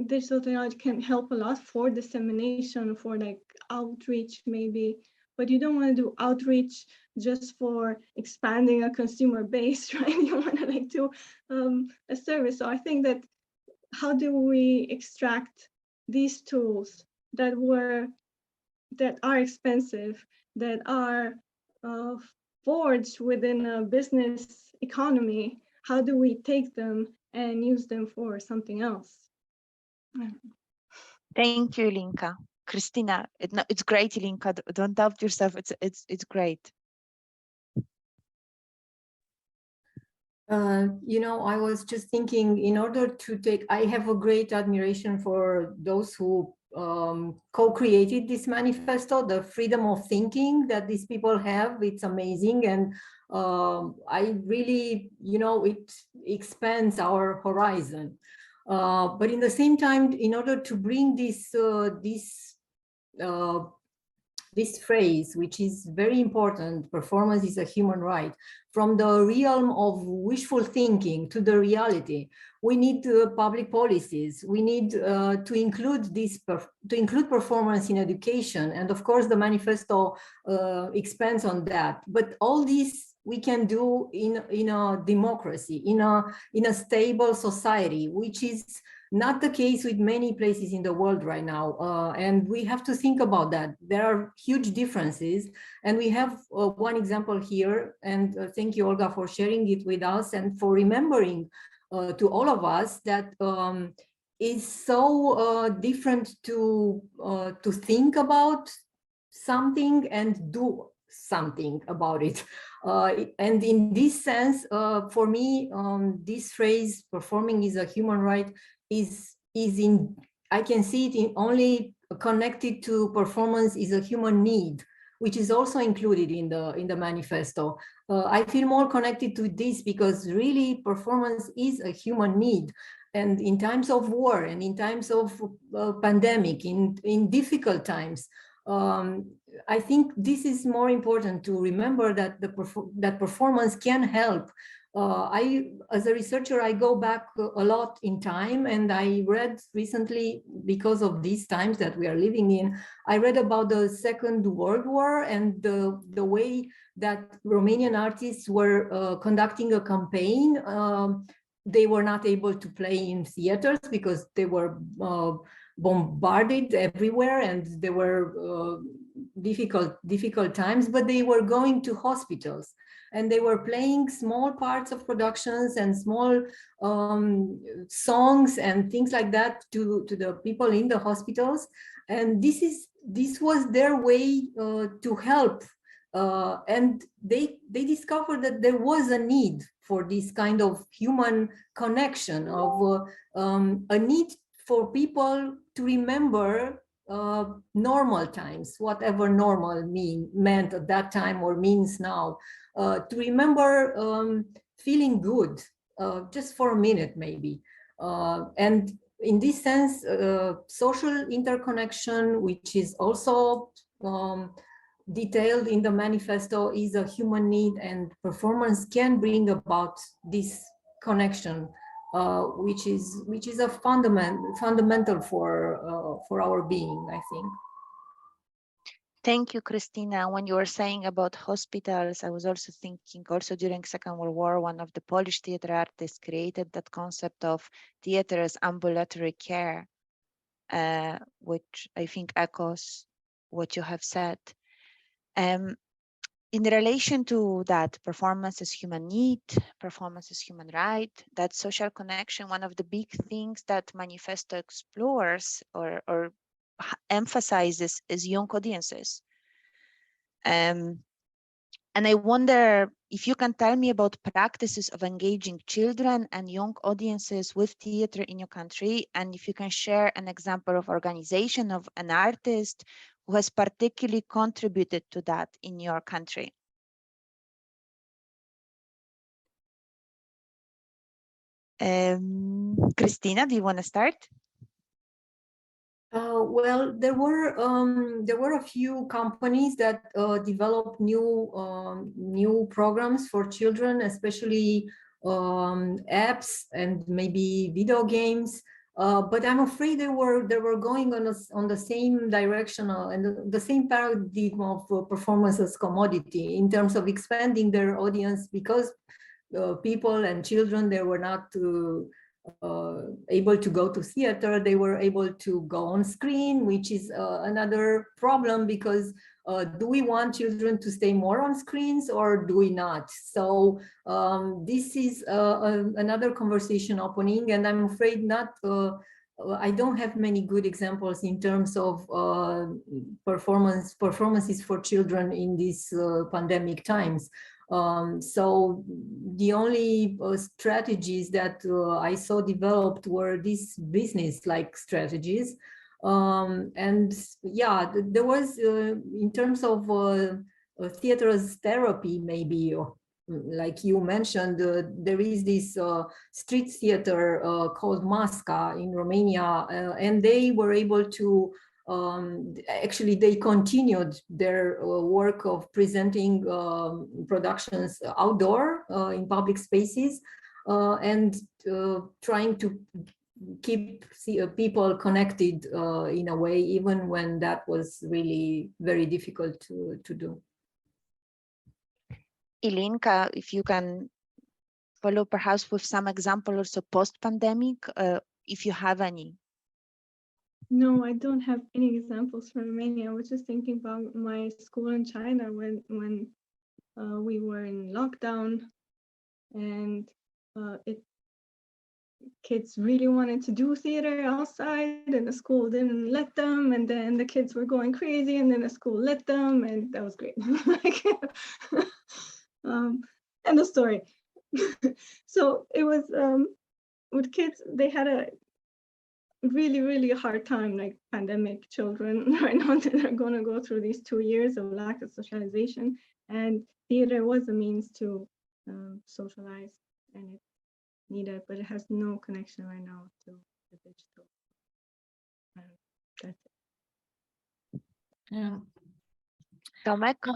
digital technology can help a lot for dissemination, for like outreach maybe, but you don't want to do outreach just for expanding a consumer base, right? You want to like do a service. So I think that how do we extract these tools that are expensive, that are forged within a business economy? How do we take them and use them for something else? Thank you, Linka. Christina, it's great, Linka. Don't doubt yourself. It's great. You know, I was just thinking, in order to take, I have a great admiration for those who co-created this manifesto, the freedom of thinking that these people have. It's amazing. And I really, you know, it expands our horizon. But in the same time, in order to bring this phrase, which is very important, performance is a human right, from the realm of wishful thinking to the reality, we need public policies. We need to include performance in education, and of course the manifesto expands on that. But all this we can do in a democracy, in a stable society, which is not the case with many places in the world right now. And we have to think about that. There are huge differences. And we have one example here. And thank you, Olga, for sharing it with us and for remembering to all of us that it's so different to think about something and do something about it. And in this sense, for me, this phrase, performing is a human right, is in, I can see it in only connected to performance is a human need, which is also included in the manifesto. I feel more connected to this because really performance is a human need. And in times of war and in times of pandemic, in difficult times, I think this is more important to remember that that performance can help. As a researcher, I go back a lot in time, and I read recently, because of these times that we are living in, I read about the Second World War and the way that Romanian artists were conducting a campaign. They were not able to play in theaters because they were bombarded everywhere, and there were difficult times, but they were going to hospitals and they were playing small parts of productions and small songs and things like that to the people in the hospitals. And this was their way to help. And they discovered that there was a need for this kind of human connection, of a need for people to remember normal times, whatever normal meant at that time or means now, to remember feeling good just for a minute maybe. And in this sense, social interconnection, which is also detailed in the manifesto, is a human need, and performance can bring about this connection, which is a fundamental for our being, I think. Thank you, Christina. When you were saying about hospitals, I was also thinking, also during Second World War, one of the Polish theater artists created that concept of theater as ambulatory care, which I think echoes what you have said. In relation to that, performance is human need, performance is human right, that social connection, one of the big things that Manifesto explores or emphasizes is young audiences. And I wonder if you can tell me about practices of engaging children and young audiences with theater in your country, and if you can share an example of organization of an artist who has particularly contributed to that in your country. Christina, do you want to start? Well, there were a few companies that developed new programs for children, especially apps and maybe video games. But I'm afraid they were going on the same direction and the same paradigm of performance as commodity in terms of expanding their audience, because people and children, they were not able to go to theater. They were able to go on screen, which is another problem, because do we want children to stay more on screens or do we not? So this is another conversation opening, and I'm afraid not. I don't have many good examples in terms of performances for children in these pandemic times. So the only strategies that I saw developed were these business-like strategies. And yeah, there was, in terms of theater as therapy, maybe, like you mentioned, there is this street theater called Masca in Romania, and they were able to actually, they continued their work of presenting productions outdoor in public spaces and trying to keep people connected in a way, even when that was really very difficult to do. Ilinka, if you can follow perhaps with some example also post-pandemic, if you have any. No, I don't have any examples from Romania. I was just thinking about my school in China when we were in lockdown, and kids really wanted to do theater outside, and the school didn't let them, and then the kids were going crazy, and then the school let them, and that was great. End of story. So it was with kids, they had a really hard time, like pandemic children right now, they're going to go through these 2 years of lack of socialization, and theater was a means to socialize, and it's needed, but it has no connection right now to the digital. That's it. Yeah. Tomek?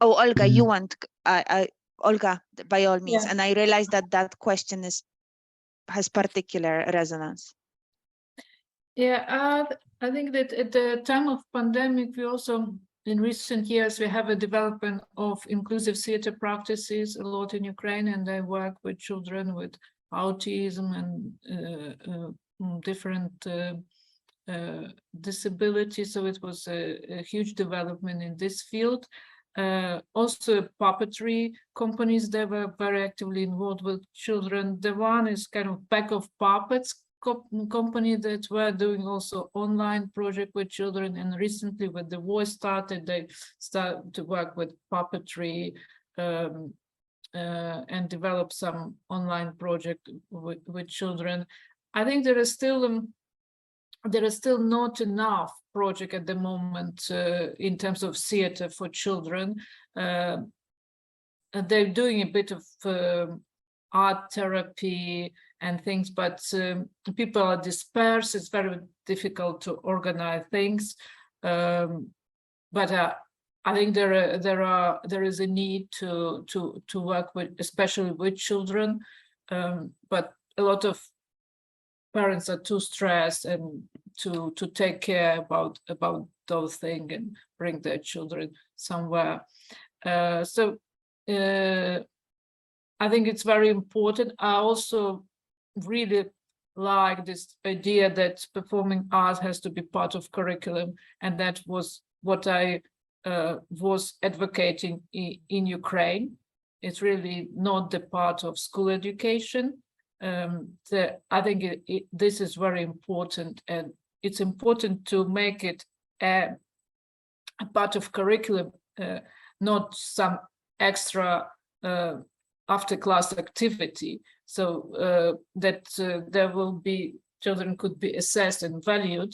Oh, Olga, you want, Olga, by all means, Yes. and I realize that question has particular resonance. Yeah, I think that at the time of pandemic, we also, in recent years, we have a development of inclusive theater practices a lot in Ukraine, and I work with children with autism and different disabilities. So it was a huge development in this field. Also puppetry companies, they were very actively involved with children. The one is kind of Bakk of Puppets company that were doing also online project with children, and recently when the war started, they started to work with puppetry and develop some online project with children. I think there is still not enough project at the moment in terms of theater for children. They're doing a bit of art therapy and things, but people are dispersed. It's very difficult to organize things. But I think there is a need to work with, especially with children. But a lot of parents are too stressed and to take care about those things and bring their children somewhere. So I think it's very important. I also really like this idea that performing art has to be part of curriculum, and that was what I was advocating in Ukraine. It's really not the part of school education. I think this is very important, and it's important to make it a part of curriculum, not some extra after-class activity, so that there will be, children could be assessed and valued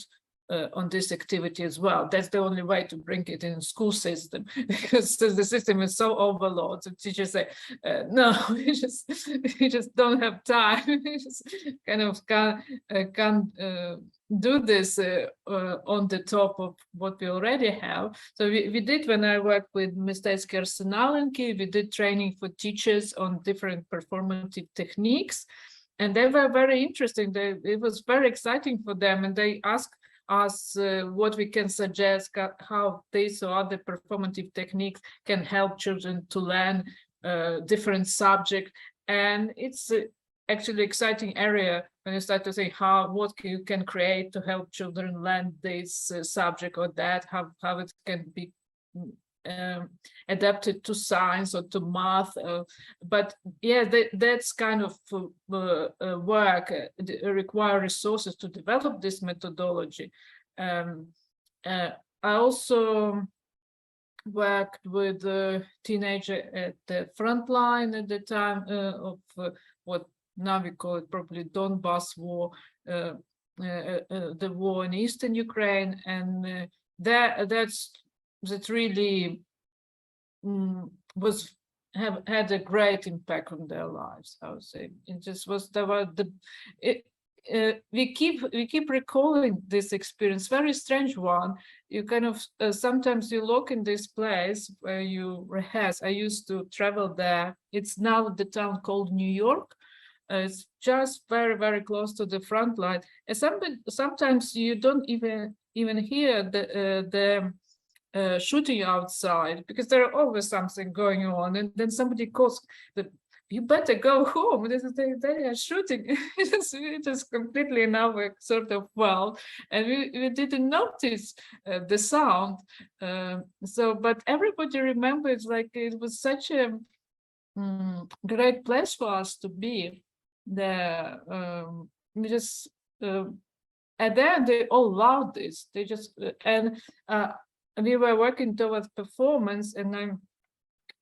on this activity as well. That's the only way to bring it in school system, because the system is so overloaded. So teachers say, no, we just don't have time. We just kind of can't do this on the top of what we already have. So we did, when I worked with Mistecki Arsenalenki, we did training for teachers on different performative techniques. and they were very interesting. It was very exciting for them, and they asked us what we can suggest, how this or other performative techniques can help children to learn different subjects. And it's actually exciting area when you start to say what you can create to help children learn this subject or that, how it can be adapted to science or to math. But yeah, that's kind of work require resources to develop this methodology. I also worked with a teenager at the front line at the time of what now we call it probably Donbass war, the war in Eastern Ukraine, and that really had a great impact on their lives. I would say it just was we keep recalling this experience, very strange one. You kind of sometimes you look in this place where you rehearse. I used to travel there. It's now the town called New York. It's just very, very close to the front line. And sometimes you don't even hear the shooting outside, because there's always something going on. And then somebody calls, you better go home. They are shooting. It is completely another sort of world. And we didn't notice the sound. But everybody remembers, like, it was such a great place for us to be there. We just and then they all loved this. They just and we were working towards performance, and I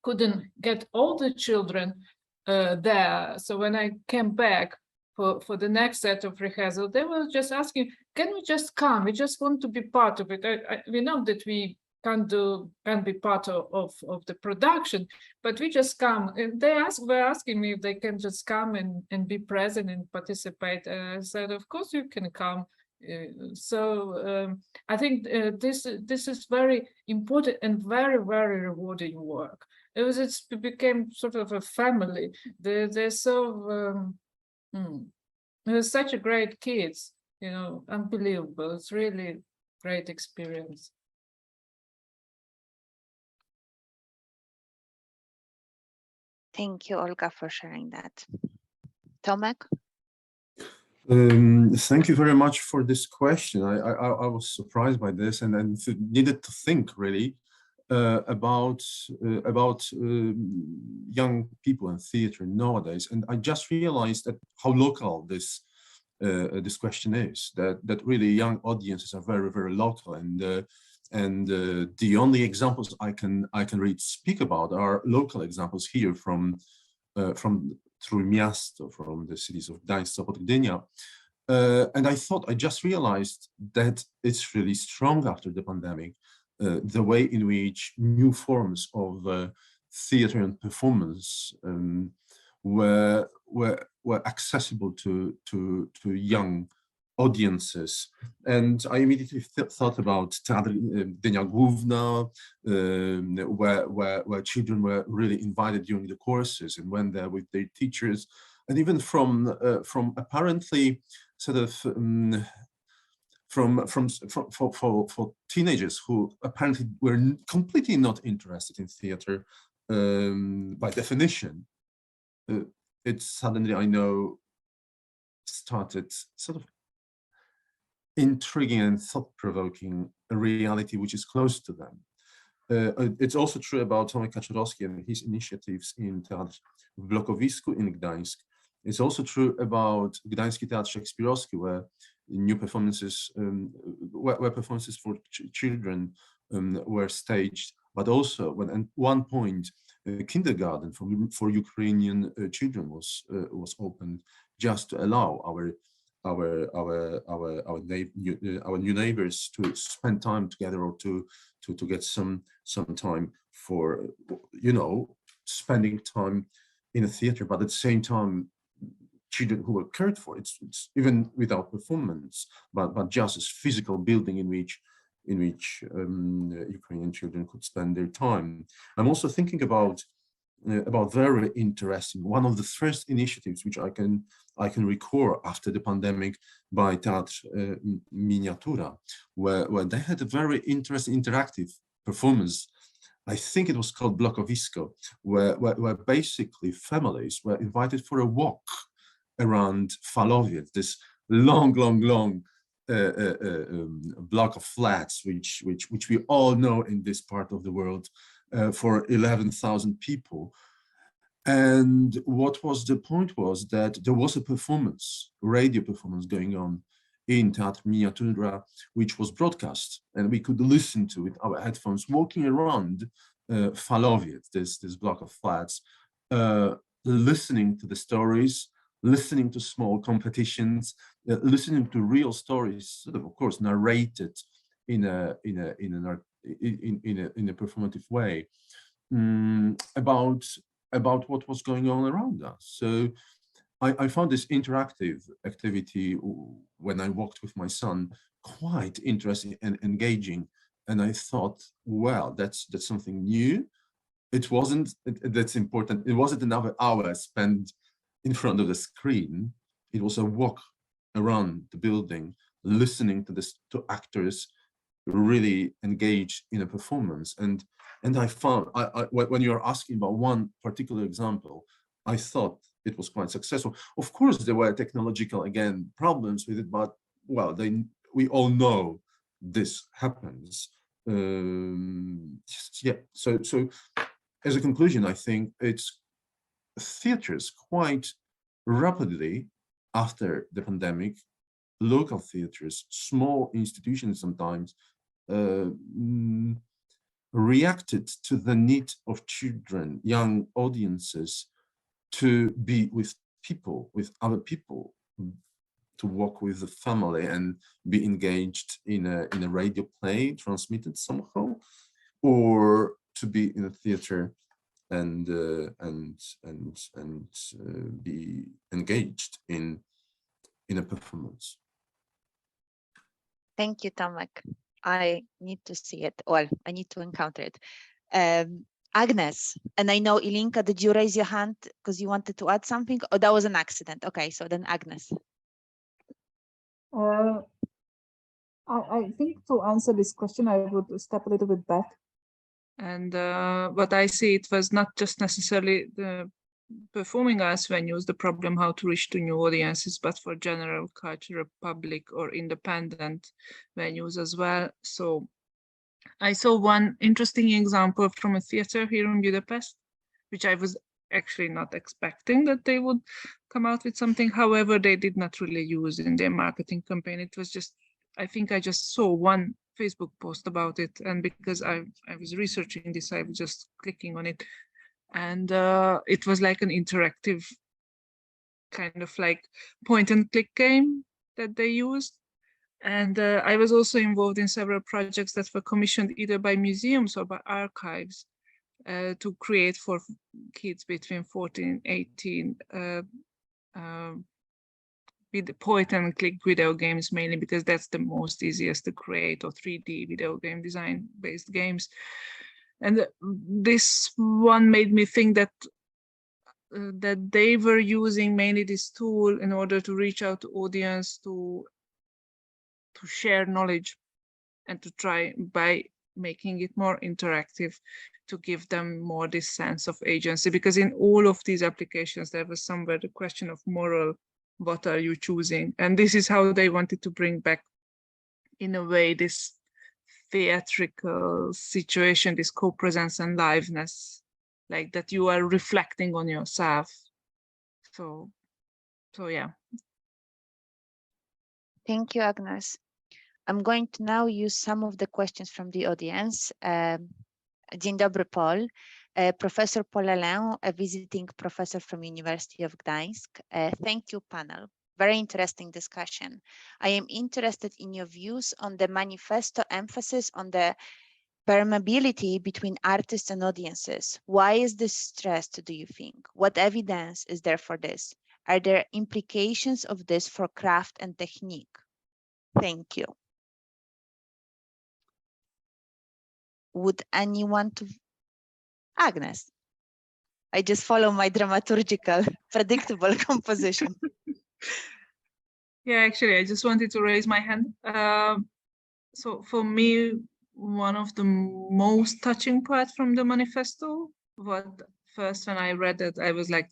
couldn't get all the children there. So when I came back for the next set of rehearsal, they were just asking, "Can we just come? We just want to be part of it. We know that we can't be part of the production, but we just come." And were asking me if they can just come and be present and participate. I said, "Of course you can come." I think this is very important and very, very rewarding work. It became sort of a family. They're so they're such a great kids, unbelievable. It's really great experience. Thank you, Olga, for sharing that. Tomek? Thank you very much for this question. I was surprised by this, and needed to think really about young people in theater nowadays. And I just realized that how local this question is. That really young audiences are very, very local, and the only examples I can really speak about are local examples here from Trójmiasto, from the cities of Gdańsk, Sopot, Gdynia. And I just realized that it's really strong after the pandemic, the way in which new forms of theater and performance were accessible to young audiences. And I immediately thought about Teatr Gdynia Główna, where children were really invited during the courses and went there with their teachers, and even from apparently sort of for teenagers who apparently were completely not interested in theater by definition. It suddenly, I know, started sort of intriguing and thought-provoking a reality which is close to them. It's also true about Tomek Kaczorowski and his initiatives in Teatr w Blokowisku in Gdańsk. It's also true about Gdański Teatr Szekspirowski, where new performances, where performances for children were staged, but also when at one point a kindergarten for Ukrainian children was opened, just to allow our new neighbors to spend time together, or to get some time for spending time in a theater, but at the same time children who were cared for. It's even without performance, but just as physical building in which Ukrainian children could spend their time. I'm also thinking about about very interesting. One of the first initiatives which I can recall after the pandemic by Teatr Miniatura, where they had a very interesting interactive performance. I think it was called Blokowisko, where basically families were invited for a walk around Falowiec, this long block of flats, which we all know in this part of the world, for 11,000 people. And what was the point was that there was a performance, radio performance going on in Teatr Miniatura, which was broadcast, and we could listen to it with our headphones walking around Falowiec, this block of flats, listening to the stories, listening to small competitions, listening to real stories, sort of course, narrated in a performative way, about what was going on around us. So I found this interactive activity when I walked with my son quite interesting and engaging. And I thought, well, that's something new. It wasn't, that's important. It wasn't another hour spent in front of the screen. It was a walk around the building, listening to actors really engaged in a performance. And I found, when you're asking about one particular example, I thought it was quite successful. Of course, there were technological, again, problems with it, but well, we all know this happens. Yeah, so as a conclusion, I think it's theaters quite rapidly after the pandemic, local theaters, small institutions sometimes, reacted to the need of children, young audiences, to be with people, with other people, to walk with the family and be engaged in a radio play transmitted somehow, or to be in a theater and be engaged in a performance. Thank you, Tomek. I need to see it. Well, I need to encounter it. Ágnes, and I know Ilinka, did you raise your hand because you wanted to add something? Oh, that was an accident. Okay, so then Ágnes. I think to answer this question, I would step a little bit back. And what I see, it was not just necessarily the performing arts venues, the problem how to reach to new audiences, but for general cultural, public or independent venues as well. So I saw one interesting example from a theater here in Budapest, which I was actually not expecting that they would come out with something. However, they did not really use in their marketing campaign. It was just, I think I just saw one Facebook post about it. And because I was researching this, I was just clicking on it. And it was like an interactive kind of like point and click game that they used. And I was also involved in several projects that were commissioned either by museums or by archives to create for kids between 14 and 18 with point and click video games, mainly because that's the most easiest to create, or 3D video game design based games. And this one made me think that they were using mainly this tool in order to reach out to audience, to share knowledge, and to try, by making it more interactive, to give them more this sense of agency. Because in all of these applications, there was somewhere the question of moral, what are you choosing? And this is how they wanted to bring back, in a way, this theatrical situation, this co-presence and liveness, like that you are reflecting on yourself. So yeah. Thank you, Ágnes. I'm going to now use some of the questions from the audience. Dzień dobry, Paul. Professor Paul Alain, a visiting professor from University of Gdańsk. Thank you, panel. Very interesting discussion. I am interested in your views on the manifesto emphasis on the permeability between artists and audiences. Why is this stressed, do you think? What evidence is there for this? Are there implications of this for craft and technique? Thank you. Would anyone to... Ágnes, I just follow my dramaturgical, predictable composition. Yeah, actually, I just wanted to raise my hand. So for me, one of the most touching parts from the manifesto, what first when I read it, I was like,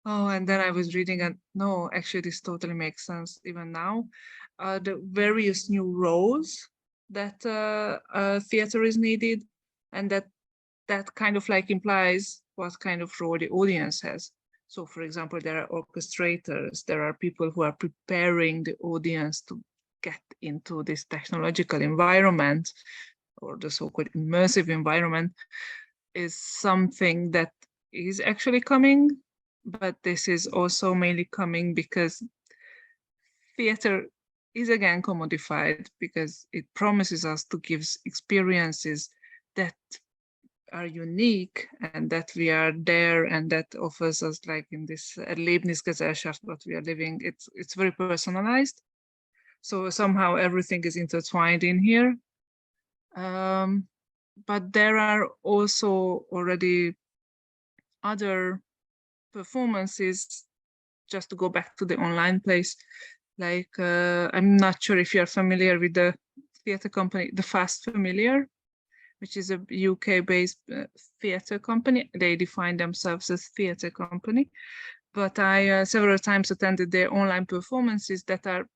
oh, and then I was reading and no, actually this totally makes sense even now. The various new roles that theater is needed, and that kind of like implies what kind of role the audience has. So for example, there are orchestrators, there are people who are preparing the audience to get into this technological environment, or the so-called immersive environment, is something that is actually coming, but this is also mainly coming because theater is again commodified, because it promises us to give experiences that are unique and that we are there, and that offers us, like in this Erlebnisgesellschaft what we are living, it's very personalized. So somehow everything is intertwined in here. But there are also already other performances, just to go back to the online place, like I'm not sure if you're familiar with the theater company, The Fast Familiar, which is a UK-based theater company. They define themselves as theater company, but I several times attended their online performances that are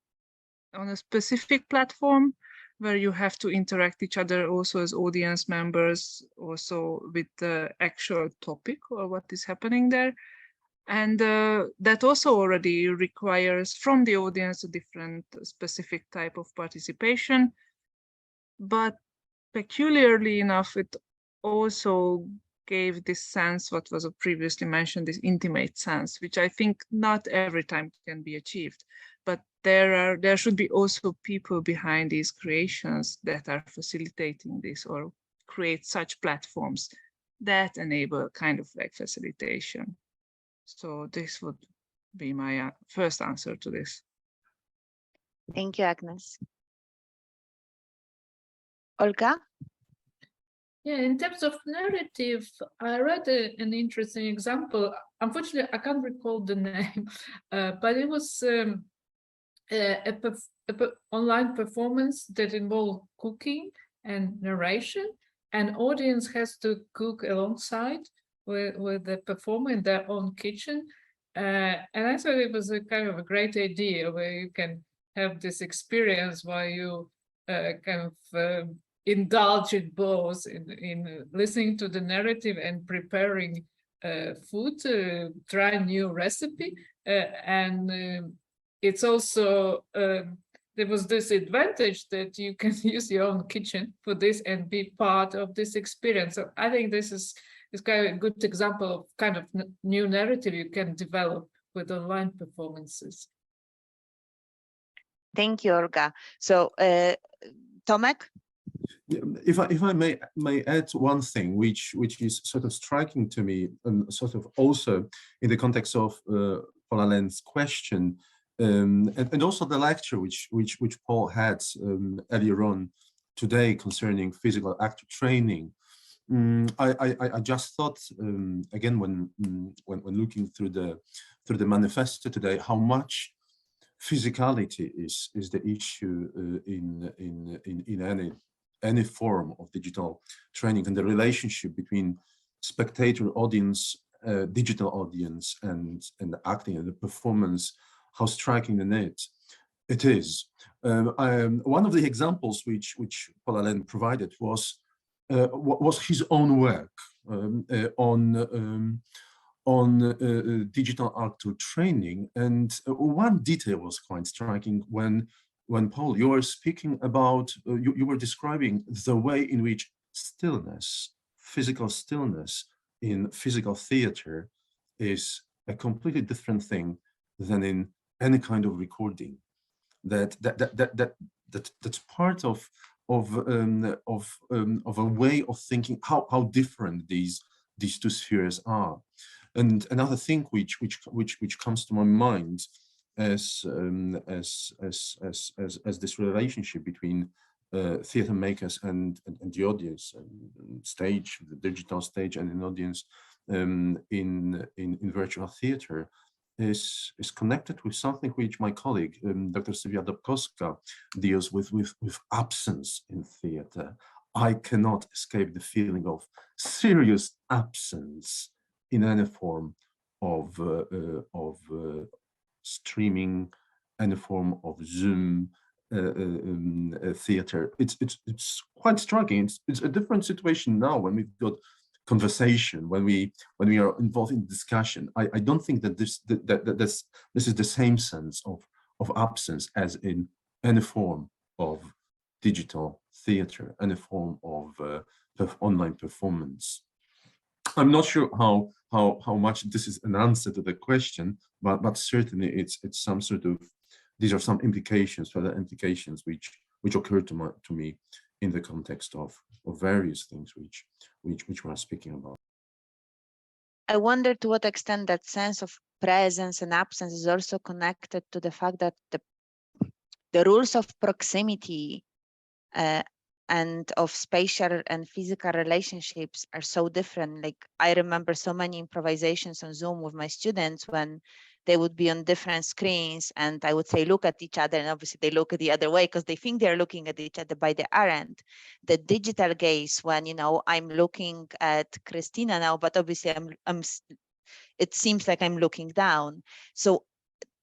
on a specific platform where you have to interact each other also as audience members, also with the actual topic or what is happening there. And that also already requires from the audience a different specific type of participation. But peculiarly enough, it also gave this sense, what was previously mentioned, this intimate sense, which I think not every time can be achieved. But there should be also people behind these creations that are facilitating this or create such platforms that enable kind of like facilitation. So this would be my first answer to this. Thank you, Ágnes. Olga? Yeah, in terms of narrative, I read an interesting example. Unfortunately, I can't recall the name, but it was online performance that involved cooking and narration, and audience has to cook alongside with the performer in their own kitchen. And I thought it was a kind of a great idea where you can have this experience while you kind of indulge it both in listening to the narrative and preparing food, try a new recipe. And it's also, there was this advantage that you can use your own kitchen for this and be part of this experience. So I think this is kind of a good example of kind of new narrative you can develop with online performances. Thank you, Olga. So, Tomek? If I may add one thing, which is sort of striking to me, and sort of also in the context of Paula Len's question, and also the lecture which Paul had earlier on today concerning physical actor training. I just thought again when looking through the manifesto today, how much physicality is the issue in any form of digital training, and the relationship between spectator audience, digital audience, and the acting and the performance, how striking it is. One of the examples which Paula Len provided was his own work on digital actor training, and one detail was quite striking when Paul, you were speaking about, you were describing the way in which stillness, physical stillness in physical theater is a completely different thing than in any kind of recording. That's part of a way of thinking how different these two spheres are. And another thing which comes to my mind as this relationship between theater makers and the audience, and stage, the digital stage, and an audience, in virtual theater is connected with something which my colleague, Dr. Sylwia Dobkowska, deals with absence in theater. I cannot escape the feeling of serious absence in any form of streaming, any form of Zoom theater. It's quite striking. It's a different situation now when we've got conversation, when we are involved in discussion. I don't think that this is the same sense of absence as in any form of digital theater, any form of online performance. I'm not sure how much this is an answer to the question, but certainly it's some sort of, these are some implications, further implications which occur to me in the context of various things which we are speaking about. I wonder to what extent that sense of presence and absence is also connected to the fact that the rules of proximity and of spatial and physical relationships are so different. Like, I remember so many improvisations on Zoom with my students when they would be on different screens and I would say, look at each other. And obviously they look at the other way because they think they're looking at each other, but they aren't. The digital gaze, when, you know, I'm looking at Christina now, but obviously it seems like I'm looking down. So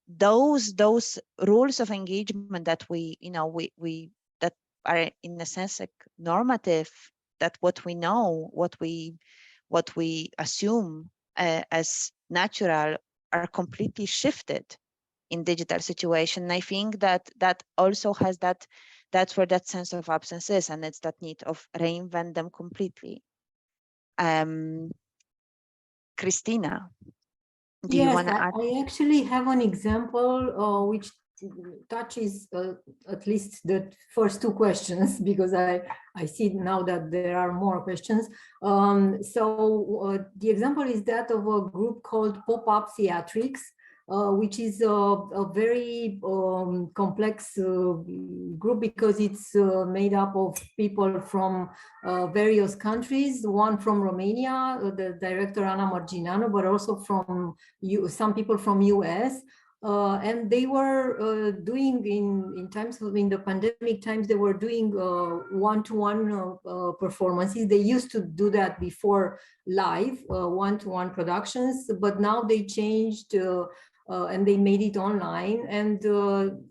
those rules of engagement that we that are in a sense like normative, that what we know, what we assume as natural, are completely shifted in digital situation. And I think that also has that's where that sense of absence is, and it's that need of reinvent them completely. Christina, do you want to add? I actually have an example which touches at least the first two questions, because I see now that there are more questions. So the example is that of a group called Pop-Up Theatrics, which is a very complex group, because it's made up of people from various countries, one from Romania, the director Ana Marginanu, but also from some people from US. And they were doing in the pandemic times, they were doing one-to-one performances. They used to do that before live, one-to-one productions, but now they changed and they made it online. And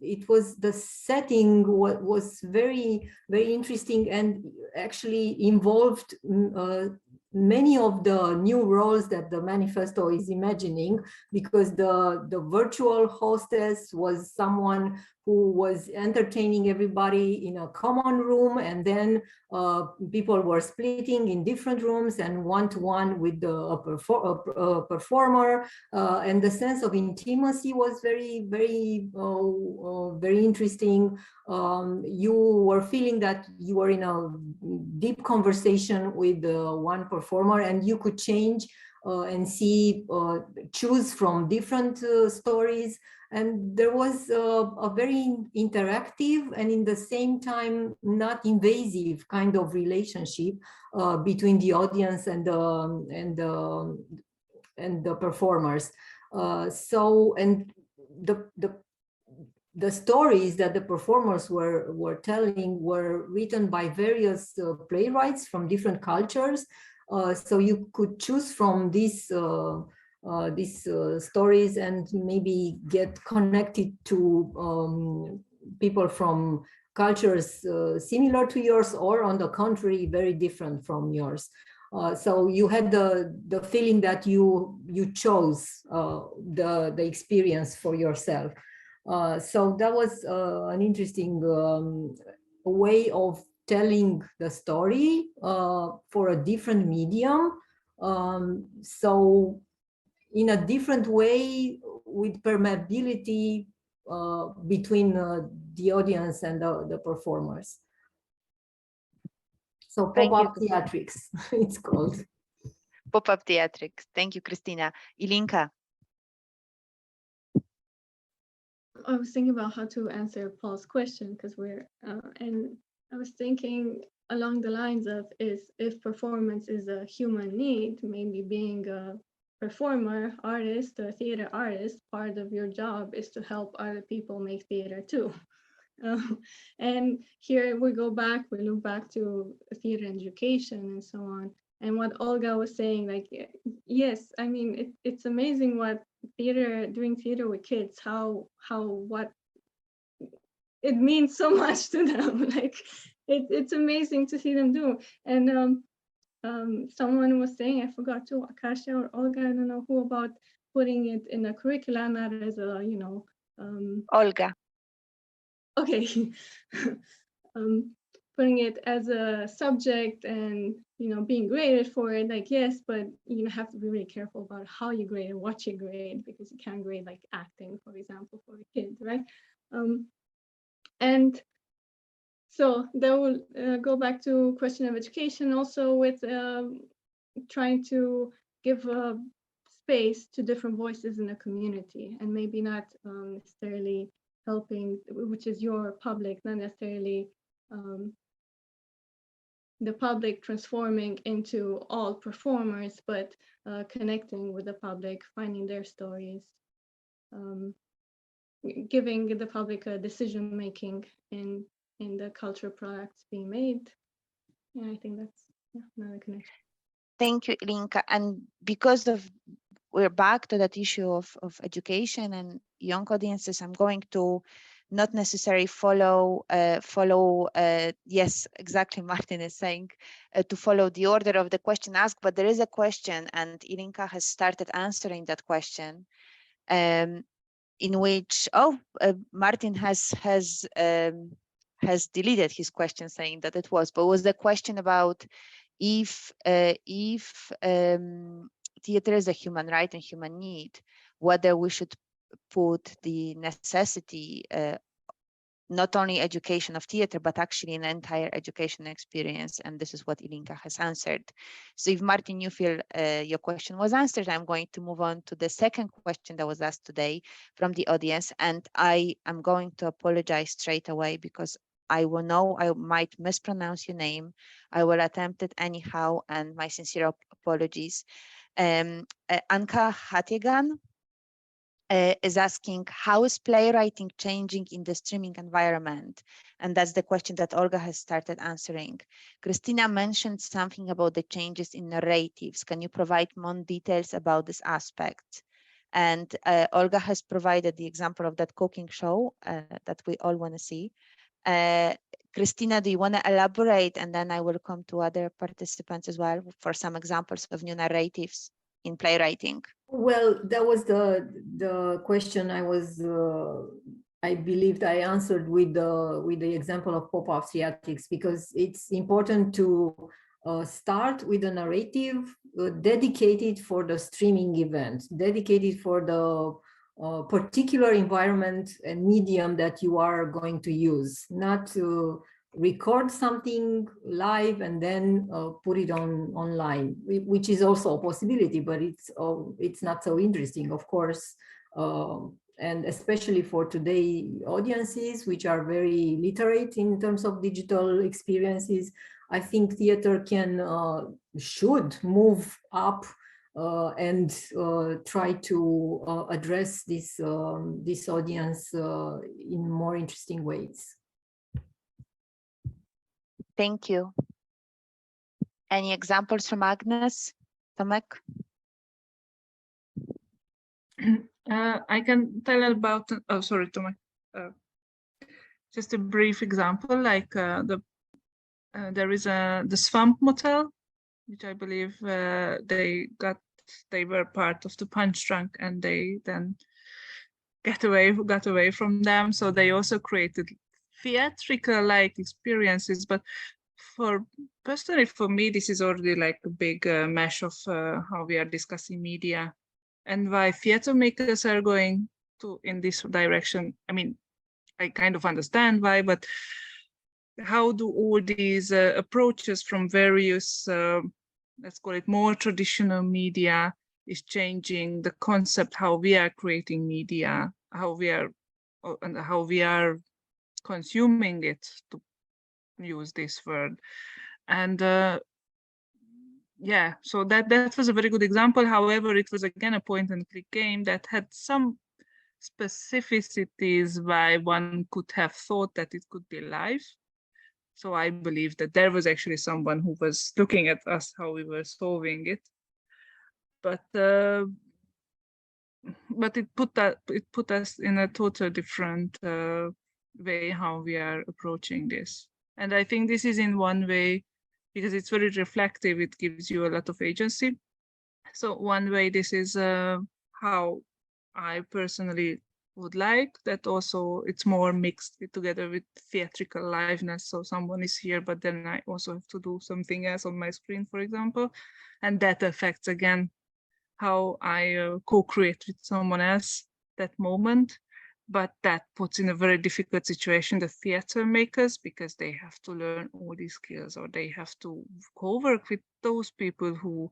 it was, the setting was very, very interesting and actually involved many of the new roles that the manifesto is imagining, because the virtual hostess was someone who was entertaining everybody in a common room, and then people were splitting in different rooms and one-to-one with a performer, and the sense of intimacy was very, very, very interesting. You were feeling that you were in a deep conversation with one performer, and you could change and choose from different stories. And there was a very interactive and in the same time not invasive kind of relationship between the audience and the performers. And the stories that the performers were telling were written by various playwrights from different cultures. So you could choose from these stories and maybe get connected to people from cultures similar to yours, or on the contrary, very different from yours. So you had the feeling that you chose the experience for yourself. So that was an interesting way of telling the story for a different medium. So in a different way, with permeability between the audience and the performers. So pop-up theatrics, it's called. Pop-up theatrics. Thank you, Christina. Ilinka. I was thinking about how to answer Paul's question, because and I was thinking along the lines of is if performance is a human need, maybe being a performer, artist, a theater artist, part of your job is to help other people make theater too. And here we go back, we look back to theater education and so on. And what Olga was saying, like, yes, I mean, it's amazing what doing theater with kids, what it means so much to them. Like, it's amazing to see them do. And someone was saying, I forgot to, Kasia or Olga, I don't know who, about putting it in a curriculum, not as a, Olga. Okay. Putting it as a subject and, being graded for it, like, yes, but you have to be really careful about how you grade and what you grade, because you can't grade like acting, for example, for a kid, right? And so that will go back to question of education also, with trying to give space to different voices in the community, and maybe not necessarily helping, which is your public, not necessarily the public transforming into all performers, but connecting with the public, finding their stories, giving the public a decision making in the cultural products being made. Yeah, I think that's another connection. Thank you, Ilinka. And because we're back to that issue of education and young audiences, I'm going to not necessarily follow, yes, exactly, Martin is saying, to follow the order of the question asked, but there is a question, and Ilinka has started answering that question, in which, Martin has deleted his question saying that it was, but was the question about if theater is a human right and human need, whether we should put the necessity, not only education of theater, but actually an entire education experience. And this is what Ilinka has answered. So if Martin, you feel your question was answered, I'm going to move on to the second question that was asked today from the audience. And I am going to apologize straight away, because I will know I might mispronounce your name. I will attempt it anyhow, and my sincere apologies. Anka Hatiegan is asking, how is playwriting changing in the streaming environment? And that's the question that Olga has started answering. Christina mentioned something about the changes in narratives. Can you provide more details about this aspect? And Olga has provided the example of that cooking show that we all want to see. Christina, do you want to elaborate? And then I will come to other participants as well for some examples of new narratives in playwriting. Well, that was the question I believed I answered with the example of pop-up theatrics, because it's important to start with a narrative dedicated for the streaming event, dedicated for the particular environment and medium that you are going to use, not to record something live and then put it online, which is also a possibility, but it's not so interesting, of course. And especially for today audiences, which are very literate in terms of digital experiences, I think theater should move up and try to address this audience in more interesting ways. Thank you. Any examples from Ágnes, Tomek? I can tell about, oh, sorry, Tomek. Just a brief example, like there is the Swamp Motel, which I believe they were part of the Punch Drunk, and they then got away from them. So they also created theatrical-like experiences, but personally for me, this is already like a big mesh of how we are discussing media, and why theater makers are going in this direction. I mean, I kind of understand why, but how do all these approaches from various, let's call it more traditional media, is changing the concept, how we are creating media, how we are consuming it, to use this word. And yeah, so that was a very good example. However, it was again a point and click game that had some specificities why one could have thought that it could be live. So I believe that there was actually someone who was looking at us, how we were solving it. But it put us in a total different way how we are approaching this. And I think this is in one way, because it's very reflective, it gives you a lot of agency. So one way this is how I personally would like that. Also it's more mixed together with theatrical liveness. So someone is here, but then I also have to do something else on my screen, for example. And that affects again how I co-create with someone else that moment. But that puts in a very difficult situation the theater makers, because they have to learn all these skills, or they have to co-work with those people who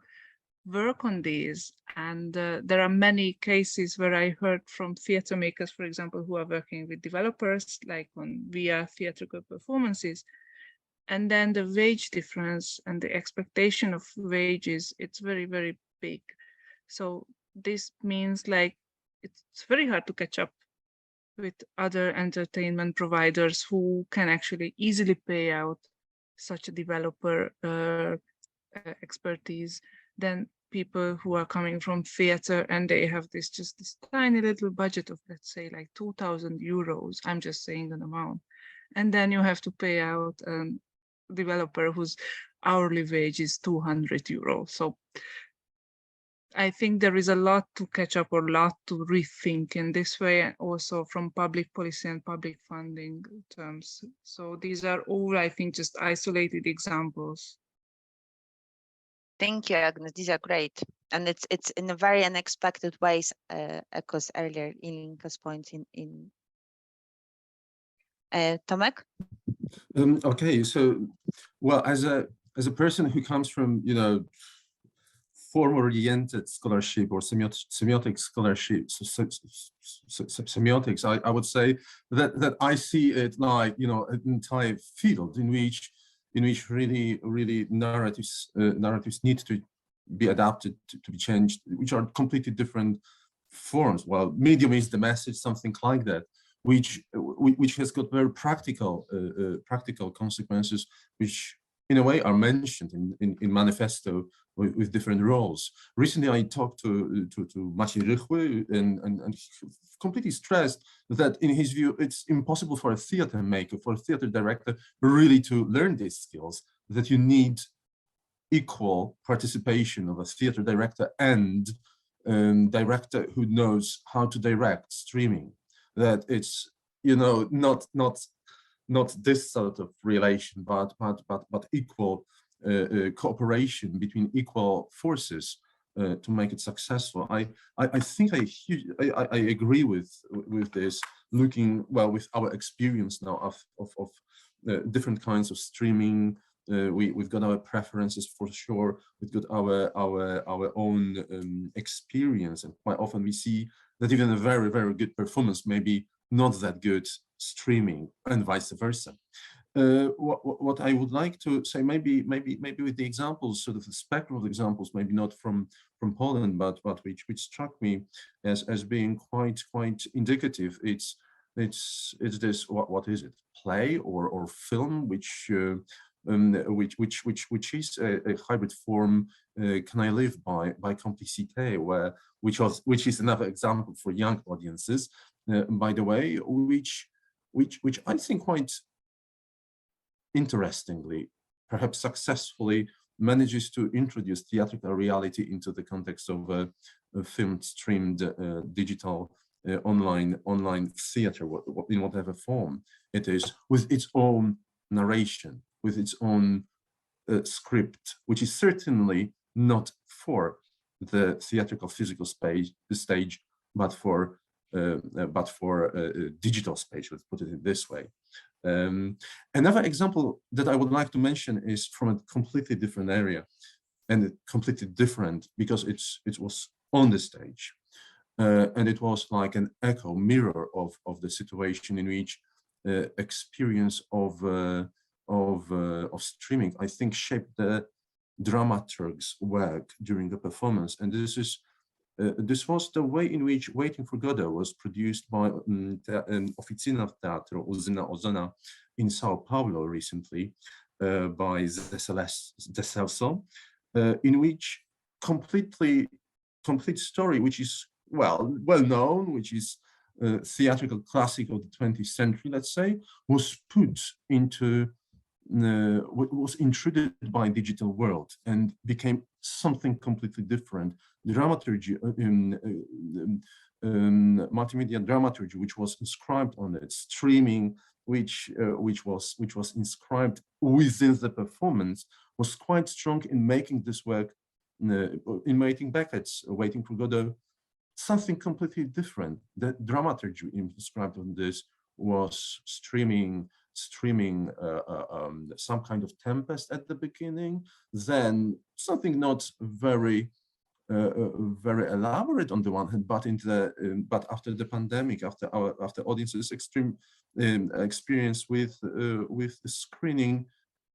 work on these. And there are many cases where I heard from theater makers, for example, who are working with developers, like on via theatrical performances. And then the wage difference and the expectation of wages, it's very, very big. So this means like it's very hard to catch up with other entertainment providers who can actually easily pay out such a developer expertise than people who are coming from theater and they have just this tiny little budget of, let's say, like 2,000 euros. I'm just saying an amount. And then you have to pay out a developer whose hourly wage is 200 euros. So I think there is a lot to catch up, or a lot to rethink in this way, also from public policy and public funding terms. So these are all, I think, just isolated examples. Thank you, Ágnes. These are great. And it's in a very unexpected ways, echoes earlier in Linka's point in Tomek? Okay, so, well, as a person who comes from, form-oriented scholarship or semiotic scholarship, semiotics, I would say that I see it like, an entire field in which really narratives need to be adapted, to be changed, which are completely different forms. Well, medium is the message, something like that, which has got very practical consequences, which in a way are mentioned in manifesto with different roles. Recently, I talked to Maciej Rychły, and he completely stressed that in his view, it's impossible for a theater maker, for a theater director, really to learn these skills, that you need equal participation of a theater director and director who knows how to direct streaming. That it's, not this sort of relation, but equal cooperation between equal forces to make it successful. I think I agree with this, looking, well, with our experience now of different kinds of streaming. We've got our preferences for sure. We've got our own experience, and quite often we see that even a very, very good performance may be not that good streaming, and vice versa. What I would like to say, maybe with the examples, sort of the spectrum of examples, maybe not from Poland, but which struck me as being quite indicative. It's this, what is it, play or film, which is a hybrid form, Can I Live by Complicité, which is another example for young audiences, by the way, which I think quite interestingly, perhaps successfully, manages to introduce theatrical reality into the context of a film streamed digital online theater, in whatever form it is, with its own narration, with its own script, which is certainly not for the theatrical physical stage, but for digital space, let's put it this way. Another example that I would like to mention is from a completely different area, and completely different because it was on the stage, and it was like an echo mirror of the situation in which experience of of streaming, I think, shaped the dramaturg's work during the performance. And this was the way in which Waiting for Godot was produced by Oficina w Teatro Uzyna Ozona in Sao Paulo recently by De Celso, in which complete story, which is well known, which is theatrical classic of the 20th century, let's say, was put into was intruded by digital world and became something completely different. Dramaturgy, multimedia dramaturgy, which was inscribed on it, streaming, which was inscribed within the performance, was quite strong in making this work, in making Beckett's Waiting for Godot something completely different. The dramaturgy inscribed on this was streaming some kind of tempest at the beginning, then something not very elaborate on the one hand, but after the pandemic, after audiences' extreme experience with the screening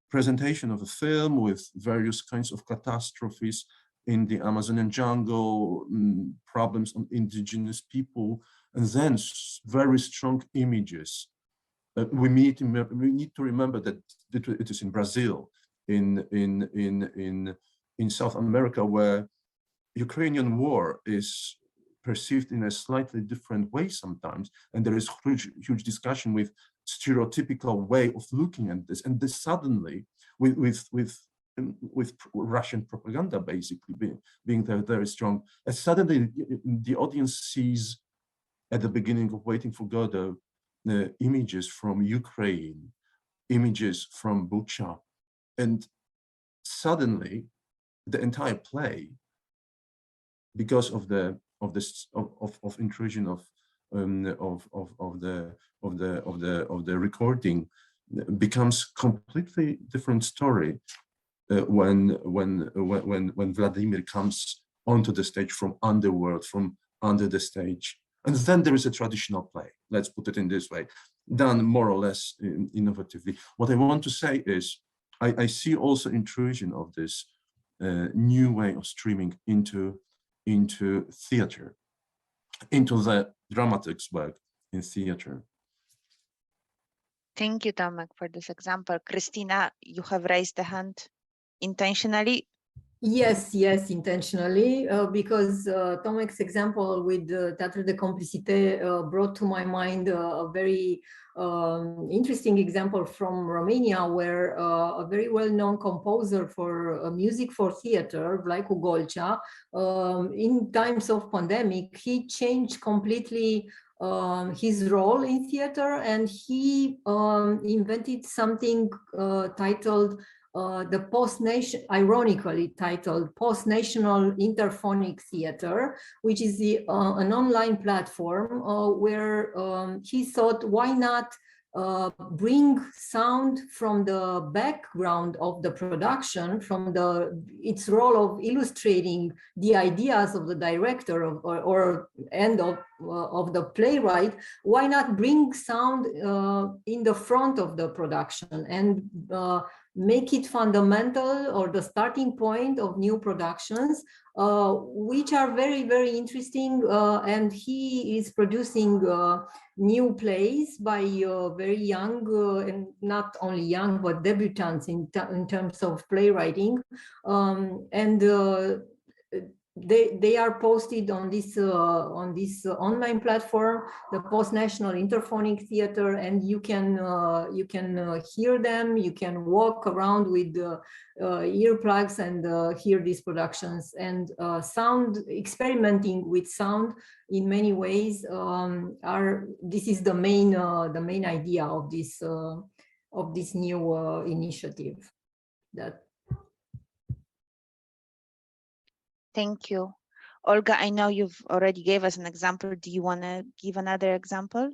presentation of a film with various kinds of catastrophes in the Amazonian jungle, problems on indigenous people, and then very strong images. We need to remember that it is in Brazil, in South America, where Ukrainian war is perceived in a slightly different way sometimes, and there is huge discussion with stereotypical way of looking at this, and this suddenly with Russian propaganda basically being very strong, and suddenly the audience sees at the beginning of Waiting for Godot images from Ukraine, images from Bucha, and suddenly the entire play, because of the intrusion of the recording, becomes completely different story when Vladimir comes onto the stage from underworld, from under the stage. And then there is a traditional play, let's put it in this way, done more or less innovatively. What I want to say is, I see also intrusion of this new way of streaming into theater, into the dramatic's work in theater. Thank you, Tomek, for this example. Christina, you have raised the hand intentionally. Yes, intentionally, because Tomek's example with Théâtre de Complicité brought to my mind a very interesting example from Romania, where a very well-known composer for music for theater, Vlaicu Golcea, in times of pandemic, he changed completely his role in theater, and he invented something titled the ironically titled Post-National Interphonic Theater, which is an online platform where he thought, why not bring sound from the background of the production, from its role of illustrating the ideas of the director and of the playwright. Why not bring sound in the front of the production and make it fundamental or the starting point of new productions, which are very, very interesting. And he is producing new plays by very young, and not only young, but debutants in terms of playwriting. They are posted on this online platform, the Post-National Interphonic Theater, and you can hear them. You can walk around with earplugs and hear these productions, and experimenting with sound in many ways. This is the main idea of this new initiative. Thank you. Olga, I know you've already gave us an example. Do you want to give another example?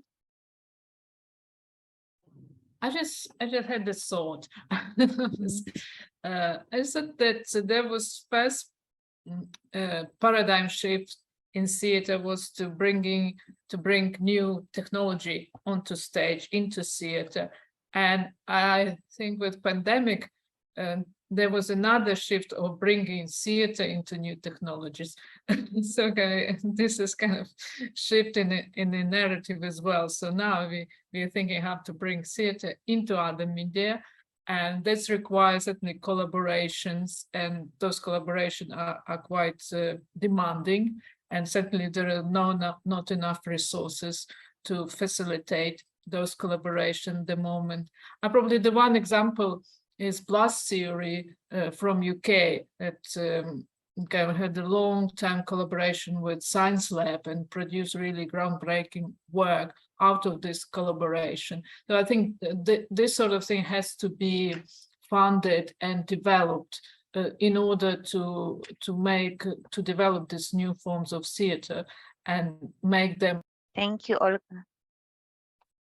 I just had this thought. I thought that there was first paradigm shift in theater was to bring new technology onto stage, into theater. And I think with pandemic, there was another shift of bringing theater into new technologies. So this is kind of shift in the narrative as well. So now we are thinking how to bring theater into other media, and this requires certainly collaborations, and those collaborations are quite demanding, and certainly there are not enough resources to facilitate those collaboration the moment. And probably the one example is Blast Theory from UK that had a long-time collaboration with Science Lab and produced really groundbreaking work out of this collaboration. So I think this sort of thing has to be funded and developed in order to develop these new forms of theater and make them. Thank you, Olga.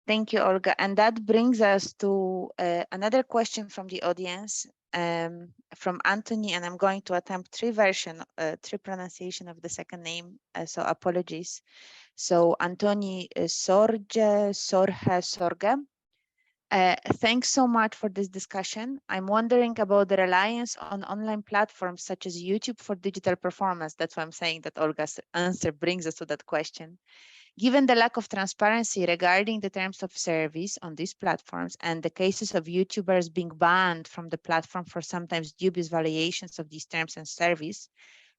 Thank you, Olga. And that brings us to another question from the audience, from Anthony, and I'm going to attempt three pronunciation of the second name, so apologies. So Antoni Sorge. Thanks so much for this discussion. I'm wondering about the reliance on online platforms such as YouTube for digital performance. That's why I'm saying that Olga's answer brings us to that question. Given the lack of transparency regarding the terms of service on these platforms and the cases of YouTubers being banned from the platform for sometimes dubious violations of these terms and service,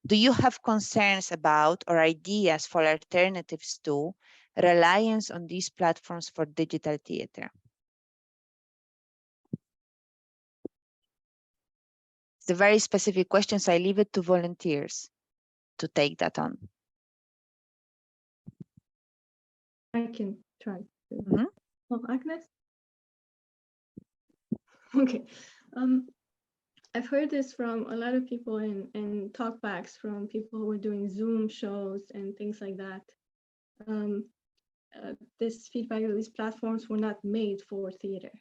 do you have concerns about or ideas for alternatives to reliance on these platforms for digital theater? It's a very specific question, so I leave it to volunteers to take that on. I can try. Oh, Ágnes? Okay. I've heard this from a lot of people in talkbacks from people who are doing Zoom shows and things like that. This feedback that these platforms were not made for theater.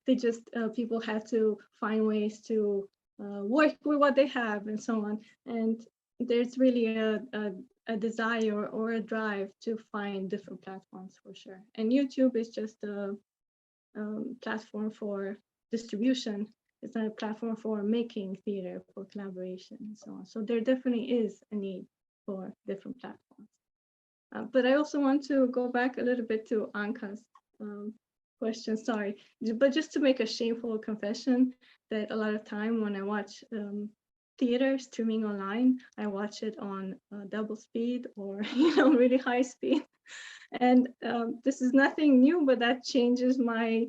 They just, people had to find ways to work with what they have and so on. And there's really a desire or a drive to find different platforms for sure. And YouTube is just a platform for distribution. It's not a platform for making theater, for collaboration and so on. So there definitely is a need for different platforms. But I also want to go back a little bit to Anka's question, sorry, but just to make a shameful confession that a lot of time when I watch theater streaming online, I watch it on double speed or really high speed. And this is nothing new, but that changes my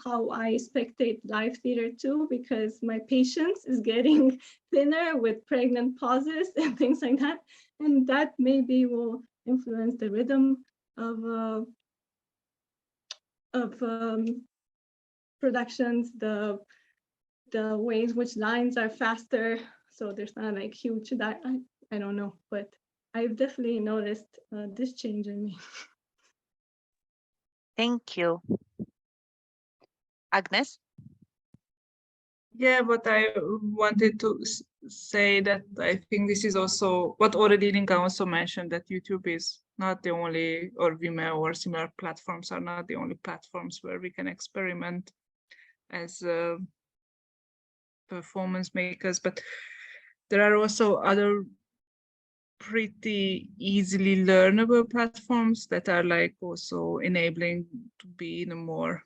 how I spectate live theater too, because my patience is getting thinner with pregnant pauses and things like that. And that maybe will influence the rhythm of productions, the ways which lines are faster. So there's not like huge, I don't know, but I've definitely noticed this change in me. Thank you. Ágnes? Yeah, but I wanted to say that I think this is also what already Linka also mentioned, that YouTube is not the only, or Vimeo or similar platforms are not the only platforms where we can experiment as performance makers, but there are also other pretty easily learnable platforms that are like also enabling to be in a more,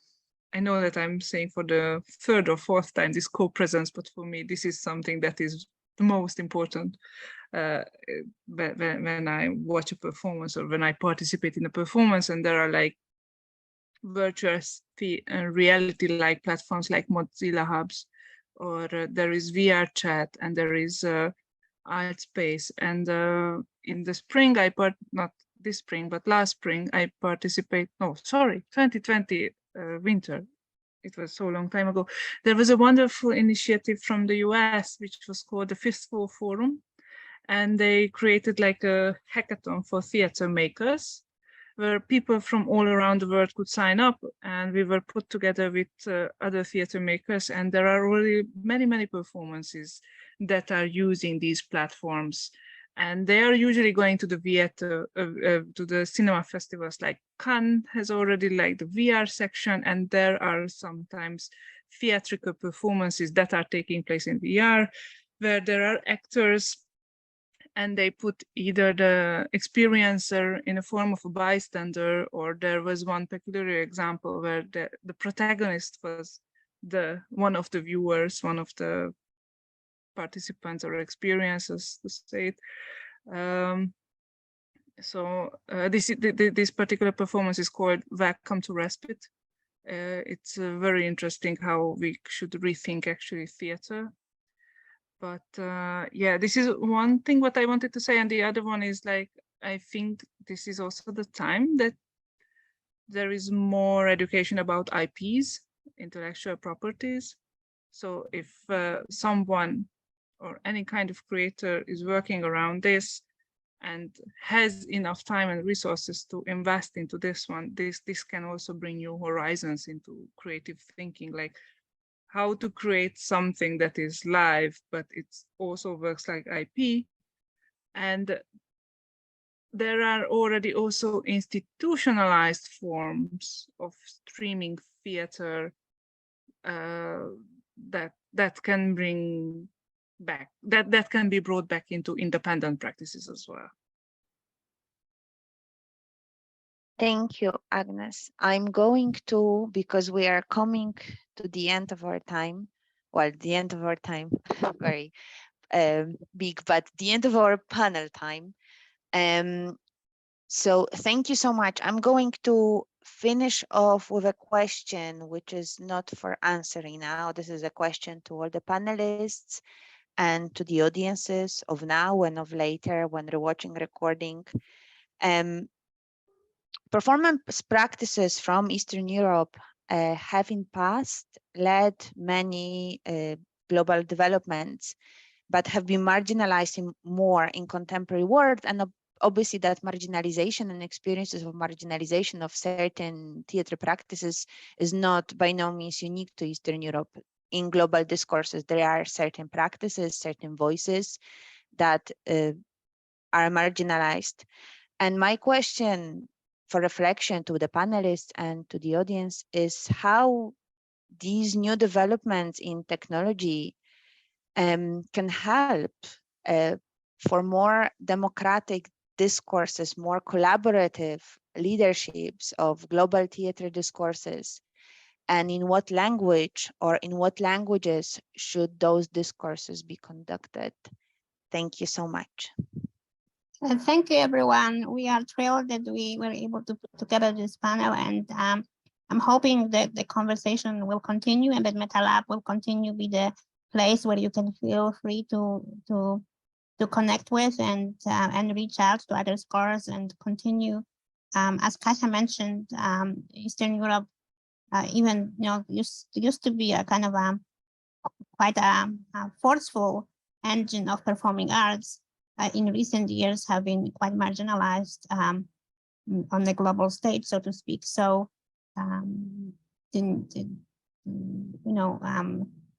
I know that I'm saying for the third or fourth time this co-presence, but for me this is something that is the most important when I watch a performance or when I participate in a performance, and there are like virtual reality-like platforms like Mozilla Hubs, or there is VR chat, and there is ArtSpace. And in the spring, not this spring, but last spring, I participate, 2020 winter. It was so long time ago. There was a wonderful initiative from the US, which was called the Fifth Wall Forum. And they created like a hackathon for theater makers, where people from all around the world could sign up, and we were put together with other theater makers. And there are already many, many performances that are using these platforms. And they are usually going to the theater, to the cinema festivals, like Cannes has already like the VR section, and there are sometimes theatrical performances that are taking place in VR, where there are actors and they put either the experiencer in a form of a bystander, or there was one peculiar example where the protagonist was one of the viewers, one of the participants or experiences, to say it. This particular performance is called Welcome to Respite. It's very interesting how we should rethink actually theater. But yeah, this is one thing what I wanted to say. And the other one is like, I think this is also the time that there is more education about IPs, intellectual properties. So if someone or any kind of creator is working around this and has enough time and resources to invest into this one, this can also bring new horizons into creative thinking, like how to create something that is live, but it also works like IP. And there are already also institutionalized forms of streaming theater that can bring back, that can be brought back into independent practices as well. Thank you, Ágnes. I'm going to, because we are coming to the end of our time, well, the end of our time, very big, but the end of our panel time. So thank you so much. I'm going to finish off with a question, which is not for answering now. This is a question to all the panelists and to the audiences of now and of later when they're watching recording. Performance practices from Eastern Europe have in past led many global developments, but have been marginalized more in contemporary world. And obviously that marginalization and experiences of marginalization of certain theater practices is not by no means unique to Eastern Europe. In global discourses, there are certain practices, certain voices that are marginalized. And my question for reflection to the panelists and to the audience is how these new developments in technology can help for more democratic discourses, more collaborative leaderships of global theater discourses, and in what language or in what languages should those discourses be conducted? Thank you so much. Thank you, everyone. We are thrilled that we were able to put together this panel, and I'm hoping that the conversation will continue and that metaLAB will continue to be the place where you can feel free to connect with and reach out to other scholars and continue. As Kasia mentioned, Eastern Europe even used to be a kind of quite a forceful engine of performing arts. In recent years have been quite marginalized on the global stage, so to speak. So,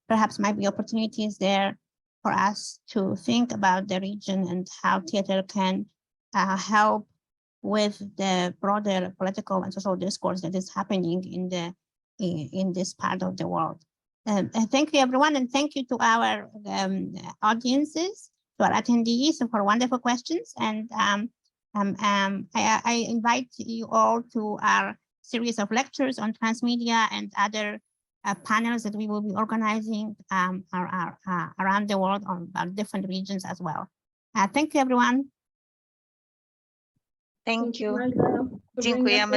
perhaps might be opportunities there for us to think about the region and how theater can help with the broader political and social discourse that is happening in this part of the world. Thank you, everyone, and thank you to our audiences, to our attendees for wonderful questions. And I invite you all to our series of lectures on transmedia and other panels that we will be organizing around the world on different regions as well. Thank you, everyone. Thank you. Magda, for bringing us Dziękujemy.